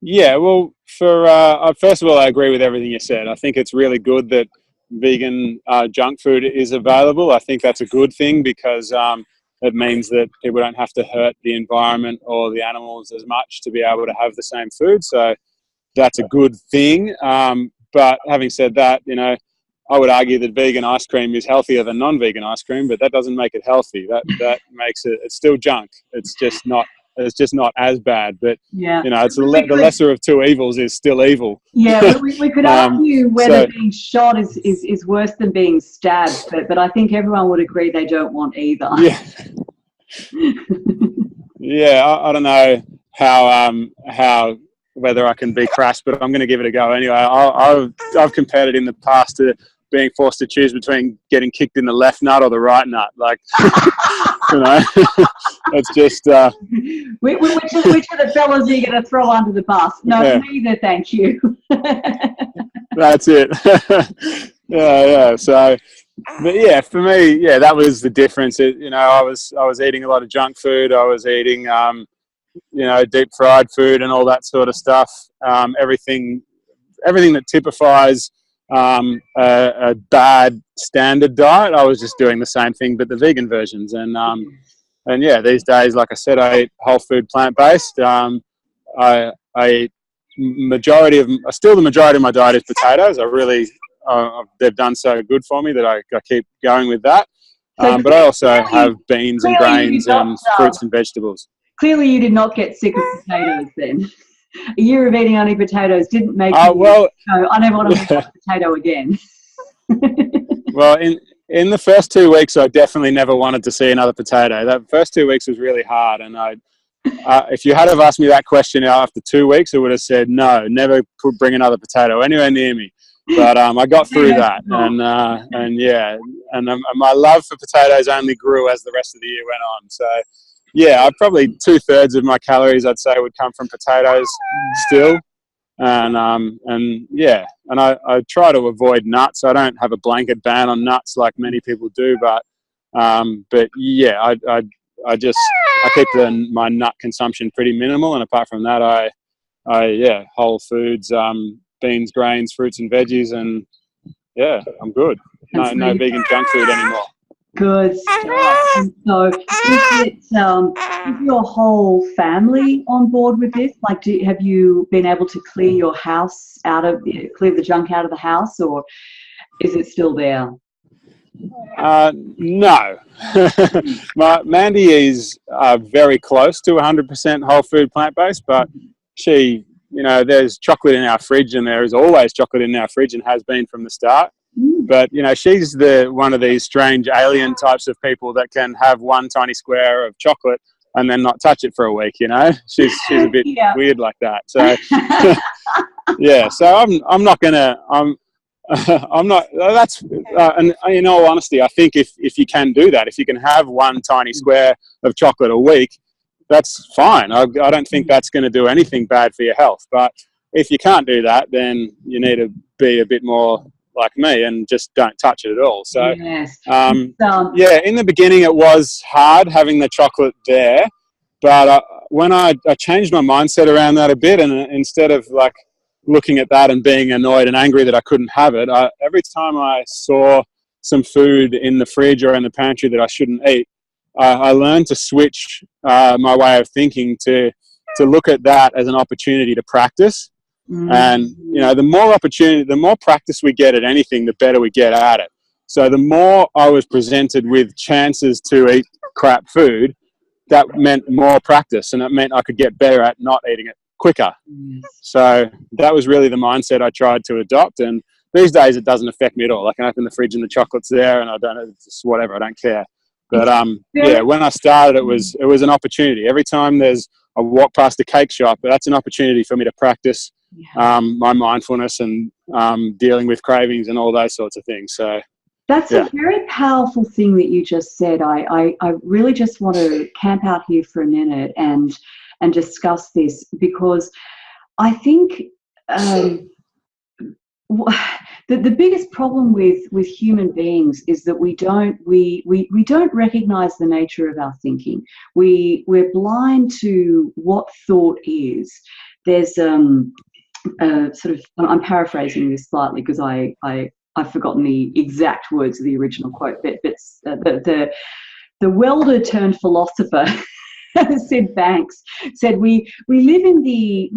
Yeah, well, first of all, I agree with everything you said. I think it's really good that vegan junk food is available. I think that's a good thing, because it means that people don't have to hurt the environment or the animals as much to be able to have the same food. So that's a good thing. But having said that, you know, I would argue that vegan ice cream is healthier than non-vegan ice cream, but that doesn't make it healthy. That makes it, it's still junk. It's just not as bad. But yeah, you know, it's the lesser of two evils is still evil. Yeah, we could argue whether being shot is worse than being stabbed, but I think everyone would agree they don't want either. Yeah. Yeah, I don't know how whether I can be crass, but I'm going to give it a go anyway. I've compared it in the past to being forced to choose between getting kicked in the left nut or the right nut. Like, you know, it's just. Which of the fellas are you going to throw under the bus? No, yeah. Neither, thank you. That's it. Yeah. So, but yeah, for me, yeah, that was the difference. You know, I was eating a lot of junk food. I was eating, you know, deep fried food and all that sort of stuff. Everything that typifies a bad standard diet, I was just doing the same thing, but the vegan versions. And yeah, these days, like I said, I eat whole food, plant-based. I eat still the majority of my diet is potatoes. I really, they've done so good for me that I keep going with that. But I also have beans and grains and fruits and vegetables. Clearly you did not get sick of potatoes then. A year of eating only potatoes didn't make you well, go, I never want to eat a potato again. Well, in the first 2 weeks, I definitely never wanted to see another potato. That first 2 weeks was really hard. And if you had have asked me that question after 2 weeks, I would have said, no, never bring another potato anywhere near me. But I got through that. And yeah, and my love for potatoes only grew as the rest of the year went on. So, yeah, I probably 2/3 of my calories, I'd say, would come from potatoes still. And yeah, and I try to avoid nuts. I don't have a blanket ban on nuts like many people do, but yeah, I keep my nut consumption pretty minimal. And apart from that, yeah, whole foods, beans, grains, fruits and veggies, and yeah, I'm good. No vegan junk food anymore. Good stuff. And so is your whole family on board with this? Like, have you been able to clear your house clear the junk out of the house, or is it still there? No. Mandy is very close to 100% whole food plant-based, but she, you know, there's chocolate in our fridge, and there is always chocolate in our fridge and has been from the start. But, you know, she's one of these strange alien types of people that can have one tiny square of chocolate and then not touch it for a week, you know. She's a bit weird like that. So, yeah, so I'm not going to, I'm not, that's, and in all honesty, I think if you can do that, if you can have one tiny square of chocolate a week, that's fine. I don't think that's going to do anything bad for your health. But if you can't do that, then you need to be a bit more like me and just don't touch it at all. So, yes. Yeah, in the beginning it was hard having the chocolate there, but when I changed my mindset around that a bit, and instead of like looking at that and being annoyed and angry that I couldn't have it, every time I saw some food in the fridge or in the pantry that I shouldn't eat, I learned to switch my way of thinking to look at that as an opportunity to practice. And, you know, the more practice we get at anything, the better we get at it. So the more I was presented with chances to eat crap food, that meant more practice, and it meant I could get better at not eating it quicker. So that was really the mindset I tried to adopt. And these days it doesn't affect me at all. I can open the fridge and the chocolate's there, and it's just whatever, I don't care. But yeah, when I started, it was an opportunity. Every time I walk past a cake shop, that's an opportunity for me to practice my mindfulness and dealing with cravings and all those sorts of things. So that's a very powerful thing that you just said. I really just want to camp out here for a minute and discuss this, because I think the biggest problem with human beings is that we don't recognize the nature of our thinking. We're blind to what thought is. There's sort of, I'm paraphrasing this slightly because I've forgotten the exact words of the original quote, but the welder turned philosopher, Sid Banks, said we live in the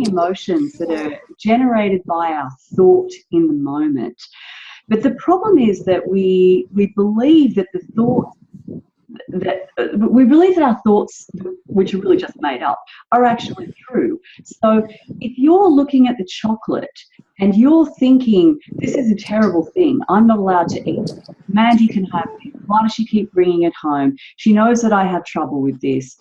emotions that are generated by our thought in the moment. But the problem is that we believe that we believe that our thoughts, which are really just made up, are actually true. So if you're looking at the chocolate and you're thinking, this is a terrible thing, I'm not allowed to eat, Mandy can have it, why does she keep bringing it home? She knows that I have trouble with this.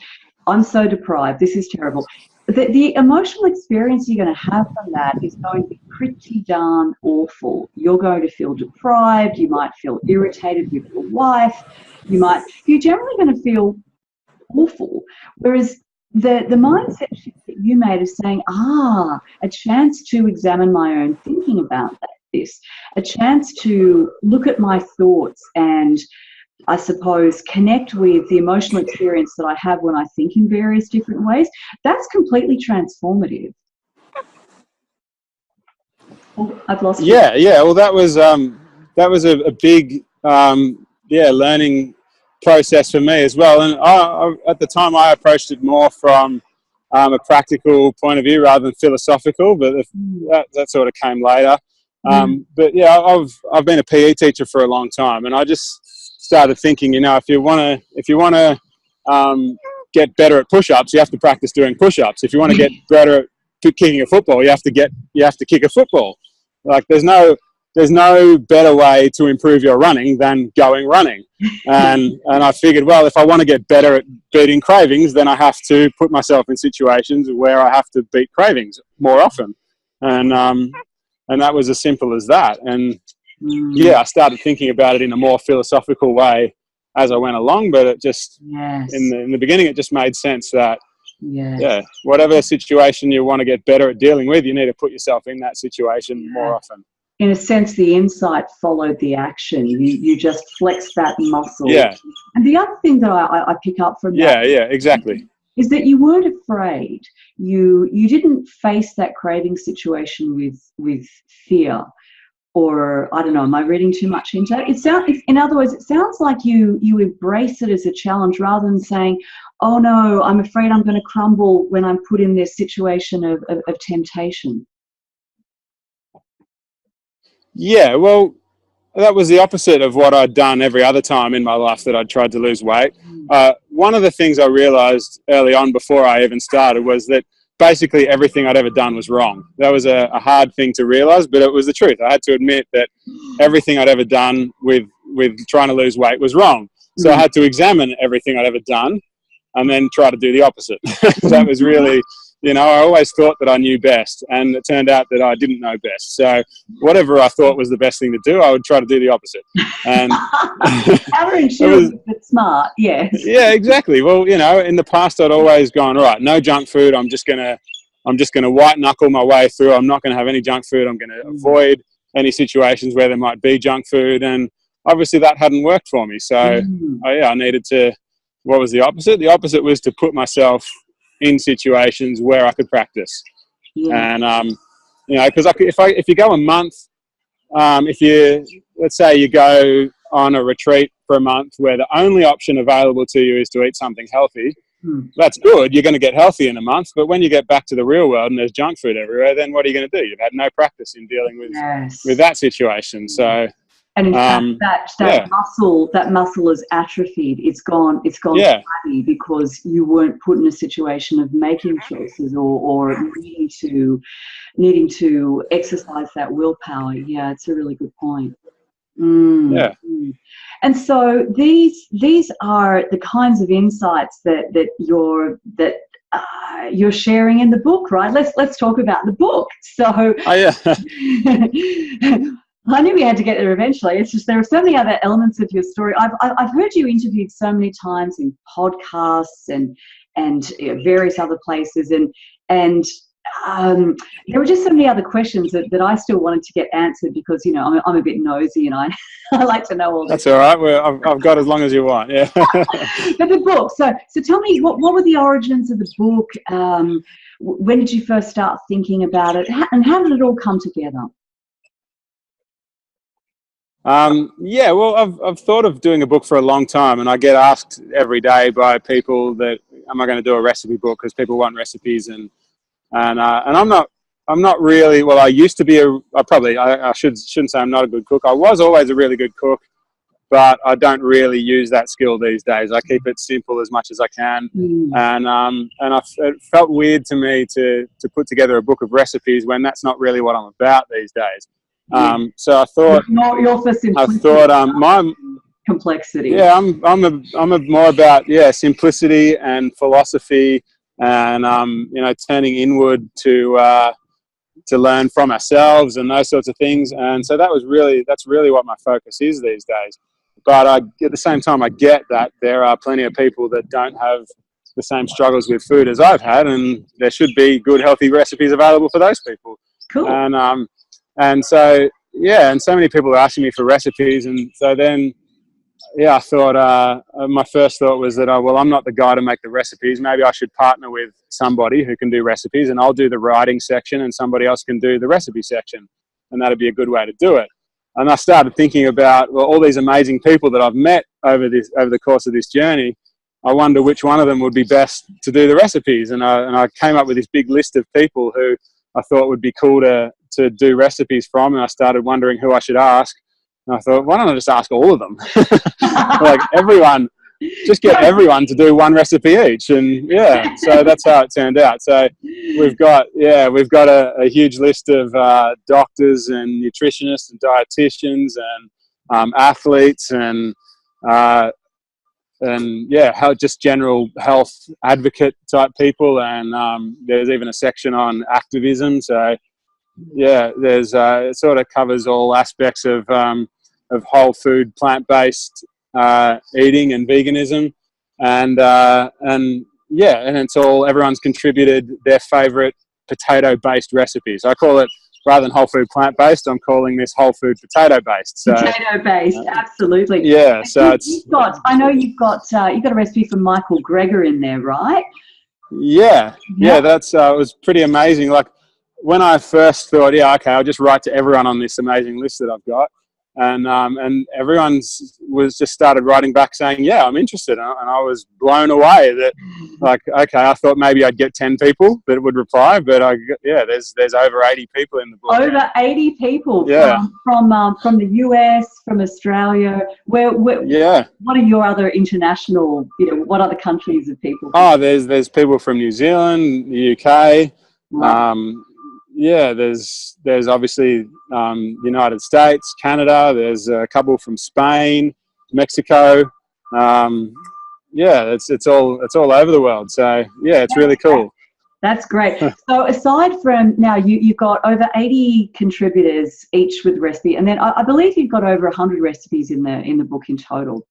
I'm so deprived, this is terrible. The emotional experience you're going to have from that is going to be pretty darn awful. You're going to feel deprived, you might feel irritated with your wife, you're generally going to feel awful. Whereas the mindset shift that you made is saying, a chance to examine my own thinking about this, a chance to look at my thoughts and, I suppose, connect with the emotional experience that I have when I think in various different ways. That's completely transformative. Oh, I've lost you. Yeah. Well, that was a big learning process for me as well. And at the time, I approached it more from a practical point of view rather than philosophical. But that sort of came later. But yeah, I've been a PE teacher for a long time, and I just started thinking, if you want to get better at push-ups, you have to practice doing push-ups. If you want to get better at kicking a football, you have to kick a football. Like there's no better way to improve your running than going running. And I figured, well, if I want to get better at beating cravings, then I have to put myself in situations where I have to beat cravings more often. And that was as simple as that. And I started thinking about it in a more philosophical way as I went along, but it just, in the beginning, it just made sense that, whatever situation you want to get better at dealing with, you need to put yourself in that situation more often. In a sense, the insight followed the action. You just flex that muscle. Yeah. And the other thing that I pick up from that exactly, is that you weren't afraid. You didn't face that craving situation with fear. Or I don't know, am I reading too much into it? In other words, it sounds like you embrace it as a challenge rather than saying, oh no, I'm afraid I'm going to crumble when I'm put in this situation of temptation. Yeah, well, that was the opposite of what I'd done every other time in my life that I'd tried to lose weight. One of the things I realized early on before I even started was that basically everything I'd ever done was wrong. That was a hard thing to realize, but it was the truth. I had to admit that everything I'd ever done with trying to lose weight was wrong. So I had to examine everything I'd ever done and then try to do the opposite. That was really, I always thought that I knew best, and it turned out that I didn't know best. So whatever I thought was the best thing to do, I would try to do the opposite. And counterintuitive, but smart, yes. Yeah, exactly. Well, in the past I'd always gone, right, no junk food. I'm just gonna white knuckle my way through. I'm not gonna have any junk food. I'm gonna avoid any situations where there might be junk food, and obviously that hadn't worked for me. So I needed to. What was the opposite? The opposite was to put myself in situations where I could practice. And because if you go a month, let's say you go on a retreat for a month where the only option available to you is to eat something healthy, that's good. You're going to get healthy in a month. But when you get back to the real world and there's junk food everywhere, then what are you going to do? You've had no practice in dealing with that situation. So. And in fact, that muscle is atrophied. It's gone flabby because you weren't put in a situation of making choices or needing to exercise that willpower. Yeah, it's a really good point. And so these are the kinds of insights that you're sharing in the book, right? Let's talk about the book. So. I knew we had to get there eventually. It's just there are so many other elements of your story. I've heard you interviewed so many times in podcasts and various other places, and there were just so many other questions that I still wanted to get answered because I'm a bit nosy and I like to know all this. That's all right. Well, I've got as long as you want. Yeah. But the book. So tell me, what were the origins of the book? When did you first start thinking about it, and how did it all come together? Yeah, well, I've thought of doing a book for a long time, and I get asked every day by people that, am I going to do a recipe book? Because people want recipes, and I'm not really, well, I used to be I shouldn't say I'm not a good cook. I was always a really good cook, but I don't really use that skill these days. I keep it simple as much as I can. It felt weird to me to put together a book of recipes when that's not really what I'm about these days. So I thought, you're for simplicity, my complexity. Yeah, I'm a more about simplicity and philosophy, and turning inward to learn from ourselves and those sorts of things. And so that's really what my focus is these days. But at the same time, I get that there are plenty of people that don't have the same struggles with food as I've had, and there should be good, healthy recipes available for those people. Cool. And so many people are asking me for recipes, and so then I thought my first thought was that I'm not the guy to make the recipes. Maybe I should partner with somebody who can do recipes, and I'll do the writing section, and somebody else can do the recipe section, and that'd be a good way to do it. And I started thinking about all these amazing people that I've met over the course of this journey. I wonder which one of them would be best to do the recipes, and I came up with this big list of people who I thought would be cool to do recipes from, and I started wondering who I should ask. And I thought, why don't I just ask all of them? Like everyone, just get everyone to do one recipe each. And so that's how it turned out. So we've got a huge list of doctors and nutritionists and dietitians and athletes and just general health advocate type people. And there's even a section on activism. So there's it sort of covers all aspects of whole food, plant-based eating and veganism, and it's all, everyone's contributed their favorite potato-based recipes. I call it, rather than whole food plant-based, I'm calling this whole food potato-based. So, potato-based, absolutely. Yeah, so I know you've got a recipe from Michael Greger in there, right? Yeah, that's it was pretty amazing. Like, when I first thought, I'll just write to everyone on this amazing list that I've got, and everyone was just started writing back saying, I'm interested, and I was blown away that, like, I thought maybe I'd get 10 people that would reply, but there's over 80 people in the book. Over 80 people from the US, from Australia. What are your other international? What other countries of people? Oh, there's people from New Zealand, the UK. Right. There's obviously United States, Canada. There's a couple from Spain, Mexico. It's all over the world. So it's really cool. That's great. So aside from now, you've got over 80 contributors, each with recipe, and then I believe you've got over 100 recipes in the book in total.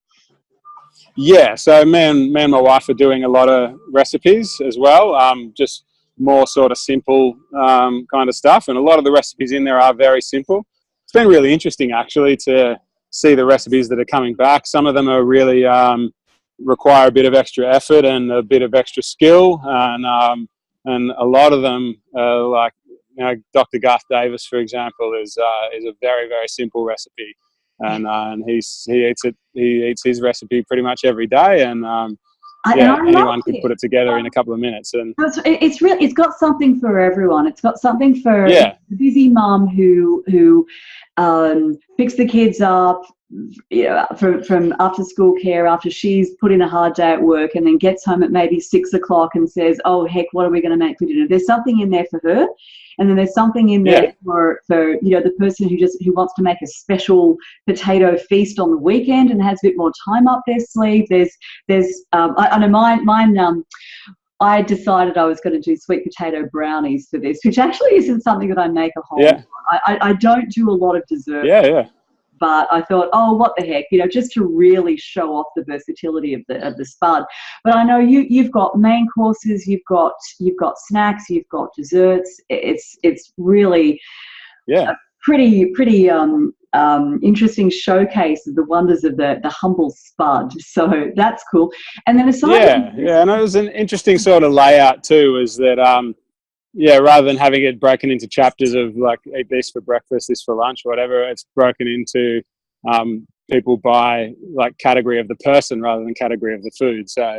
Yeah. So me and my wife are doing a lot of recipes as well. Just more sort of simple kind of stuff, and a lot of the recipes in there are very simple. It's been really interesting actually to see the recipes that are coming back. Some of them are really require a bit of extra effort and a bit of extra skill, and a lot of them like Dr. Garth Davis, for example, is a very, very simple recipe, and he eats his recipe pretty much every day, and anyone could put it together in a couple of minutes. And it's got something for everyone. It's got something for the busy mum who picks the kids up, from after school care after she's put in a hard day at work, and then gets home at maybe 6 o'clock and says, oh heck, what are we going to make for dinner? There's something in there for her. And then there's something in there for the person who wants to make a special potato feast on the weekend and has a bit more time up their sleeve. I know mine. I decided I was going to do sweet potato brownies for this, which actually isn't something that I make a whole lot. I don't do a lot of dessert. But I thought, oh, what the heck, just to really show off the versatility of the Spud. But I know you've got main courses, you've got snacks, you've got desserts. It's really a pretty interesting showcase of the wonders of the humble Spud. So that's cool. And then aside, and it was an interesting sort of layout too. Is that rather than having it broken into chapters of like, eat this for breakfast, this for lunch, whatever, it's broken into people by like category of the person rather than category of the food. So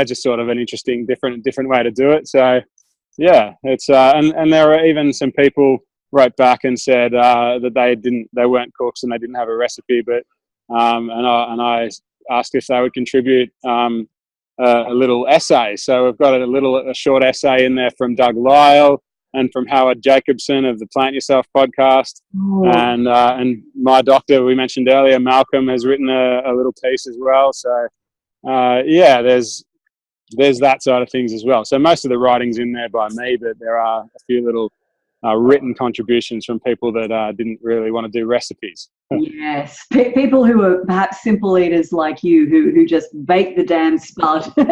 just sort of an interesting different way to do it. So yeah, it's and there are even some people wrote back and said that they weren't cooks and they didn't have a recipe, but and I asked if they would contribute a little essay. So we've got a short essay in there from Doug Lyle and from Howard Jacobson of the Plant Yourself podcast. And my doctor we mentioned earlier, Malcolm, has written a little piece as well. So there's that side of things as well. So most of the writing's in there by me, but there are a few little written contributions from people that didn't really want to do recipes. Yes, people who are perhaps simple eaters like you, who just bake the damn spud, put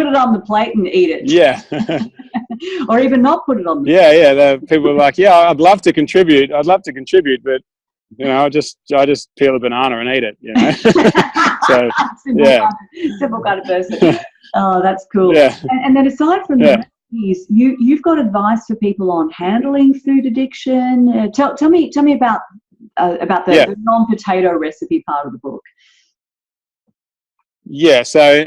it on the plate and eat it. Yeah. Or even not put it on the plate. Yeah. People are like, I'd love to contribute, but I just peel a banana and eat it. So simple kind of person. Oh, that's cool. Yeah. And then aside from that, you've got advice for people on handling food addiction. Tell me about the non-potato recipe part of the book. Yeah, so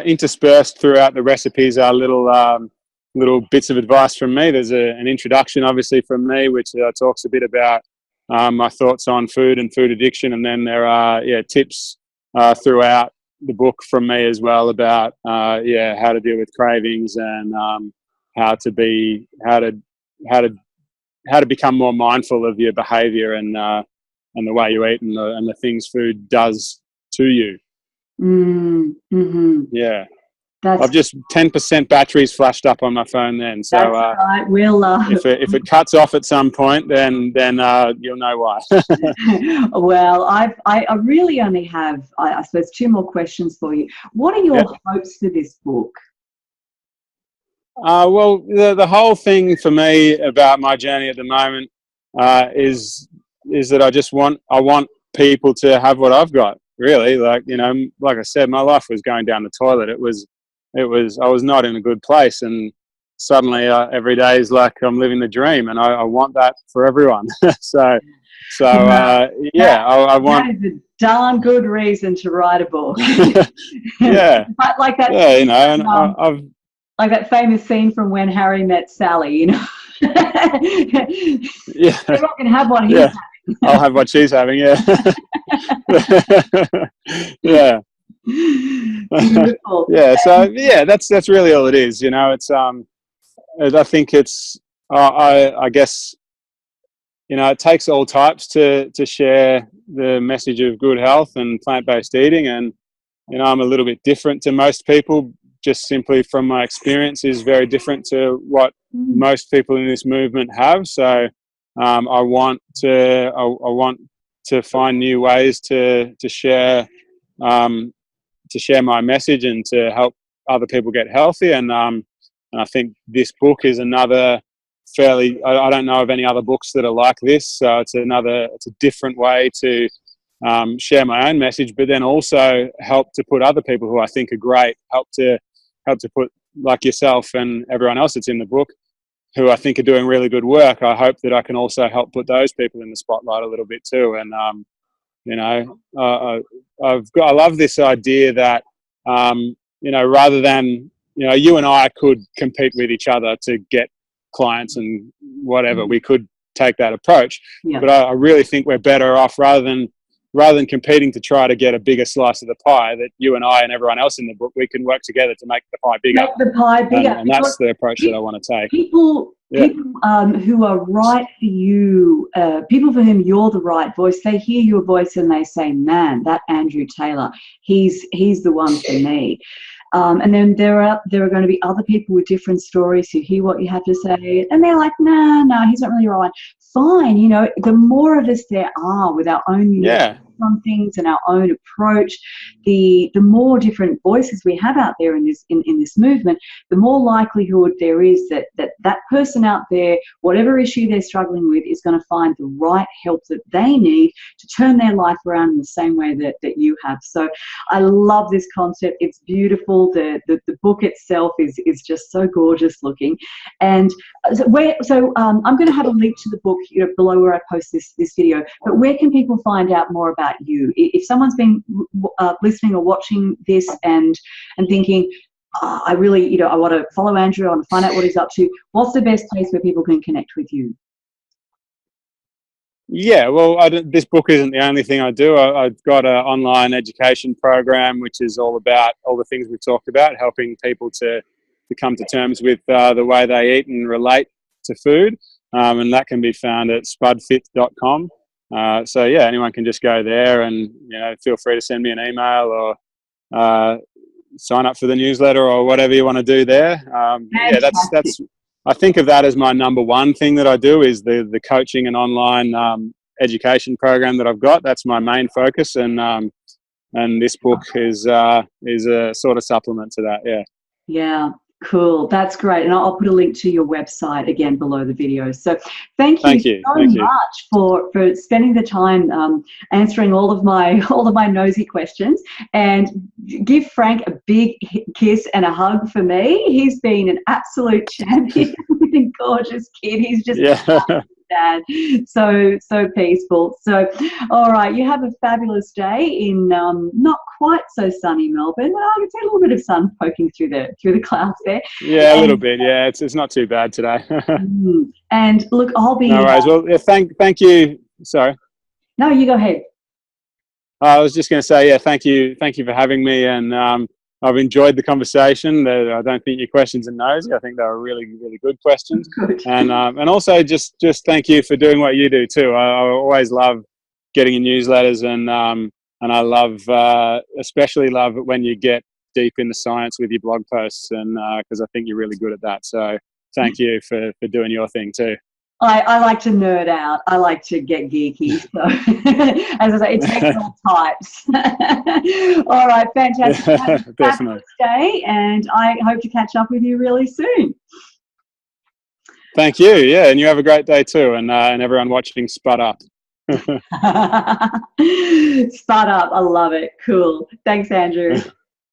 interspersed throughout the recipes are little bits of advice from me. There's an introduction, obviously, from me, which talks a bit about my thoughts on food and food addiction, and then there are tips throughout the book from me as well about how to deal with cravings and how to become more mindful of your behaviour and the way you eat and the things food does to you. Mm-hmm. Yeah. I've just 10% batteries flashed up on my phone then. So that's right. We'll if it cuts off at some point, then you'll know why. Well, I really only have I suppose 2 more questions for you. What are your hopes for this book? Well, the whole thing for me about my journey at the moment is that I want people to have what I've got. Really, like I said, my life was going down the toilet. I was not in a good place, and suddenly every day is like I'm living the dream, and I want that for everyone. I want. That is a darn good reason to write a book. Yeah, but like that. Yeah, and I've. Like that famous scene from When Harry Met Sally, Yeah. You're not going to have what he's having. I'll have what she's having, yeah. Yeah. Beautiful. Yeah, so, that's really all it is, It's, I think it's, I guess, it takes all types to share the message of good health and plant-based eating, and, I'm a little bit different to most people, just simply from my experience is very different to what most people in this movement have. So I want to find new ways to share my message and to help other people get healthy. And I think this book is another fairly. I don't know of any other books that are like this. So it's a different way to share my own message, but then also help to put other people who I think are great, help to put, like yourself and everyone else that's in the book, who I think are doing really good work. I hope that I can also help put those people in the spotlight a little bit too. And I love this idea that rather than you and I could compete with each other to get clients and whatever, we could take that approach. Yeah. But I really think we're better off rather than competing to try to get a bigger slice of the pie, that you and I and everyone else in the book, we can work together to make the pie bigger. Make the pie bigger. And that's the approach that I want to take. People who are right for you, people for whom you're the right voice, they hear your voice and they say, man, that Andrew Taylor, he's the one for me. And then there are going to be other people with different stories who hear what you have to say and they're like, no, he's not really right. Fine, the more of us there are with our own on things and our own approach, the more different voices we have out there in this movement, the more likelihood there is that person out there, whatever issue they're struggling with, is going to find the right help that they need to turn their life around in the same way that you have. So I love this concept. It's beautiful. The book itself is just so gorgeous looking. And I'm going to have a link to the book you know, below where I post this video. But where can people find out more about you? If someone's been listening or watching this and thinking, oh, I really, you know, I want to follow Andrew, I want to find out what he's up to, what's the best place where people can connect with you? Yeah, well, this book isn't the only thing I do. I've got an online education program, which is all about all the things we've talked about, helping people to come to terms with the way they eat and relate to food. And that can be found at spudfit.com. So yeah, anyone can just go there, and you know, feel free to send me an email or sign up for the newsletter or whatever you want to do there. Yeah, that's. I think of that as my number one thing that I do, is the coaching and online education program that I've got. That's my main focus, and this book is a sort of supplement to that. Yeah. Yeah. Cool. That's great. And I'll put a link to your website again below the video. So thank you so much for spending the time answering all of my nosy questions, and give Frank a big kiss and a hug for me. He's been an absolute champion. A gorgeous kid. He's just dad. So peaceful. So all right, you have a fabulous day in not quite so sunny Melbourne. Well, I can see a little bit of sun poking through the clouds there. Yeah, a little bit. Yeah, it's not too bad today. And look, I'll be. No worries. Well, yeah, thank you. Sorry. No, you go ahead. I was just going to say, yeah, thank you for having me, and I've enjoyed the conversation. I don't think your questions are nosy. I think they were really, really good questions. Good. And also just thank you for doing what you do too. I always love getting your newsletters, and I love, especially love it when you get deep in the science with your blog posts, and because I think you're really good at that. So thank you for doing your thing too. I like to nerd out. I like to get geeky. So, as I say, it takes all types. All right, fantastic. Have a fabulous day, and I hope to catch up with you really soon. Thank you. Yeah, and you have a great day too, and everyone watching Spud Up. Spud Up. I love it. Cool. Thanks, Andrew.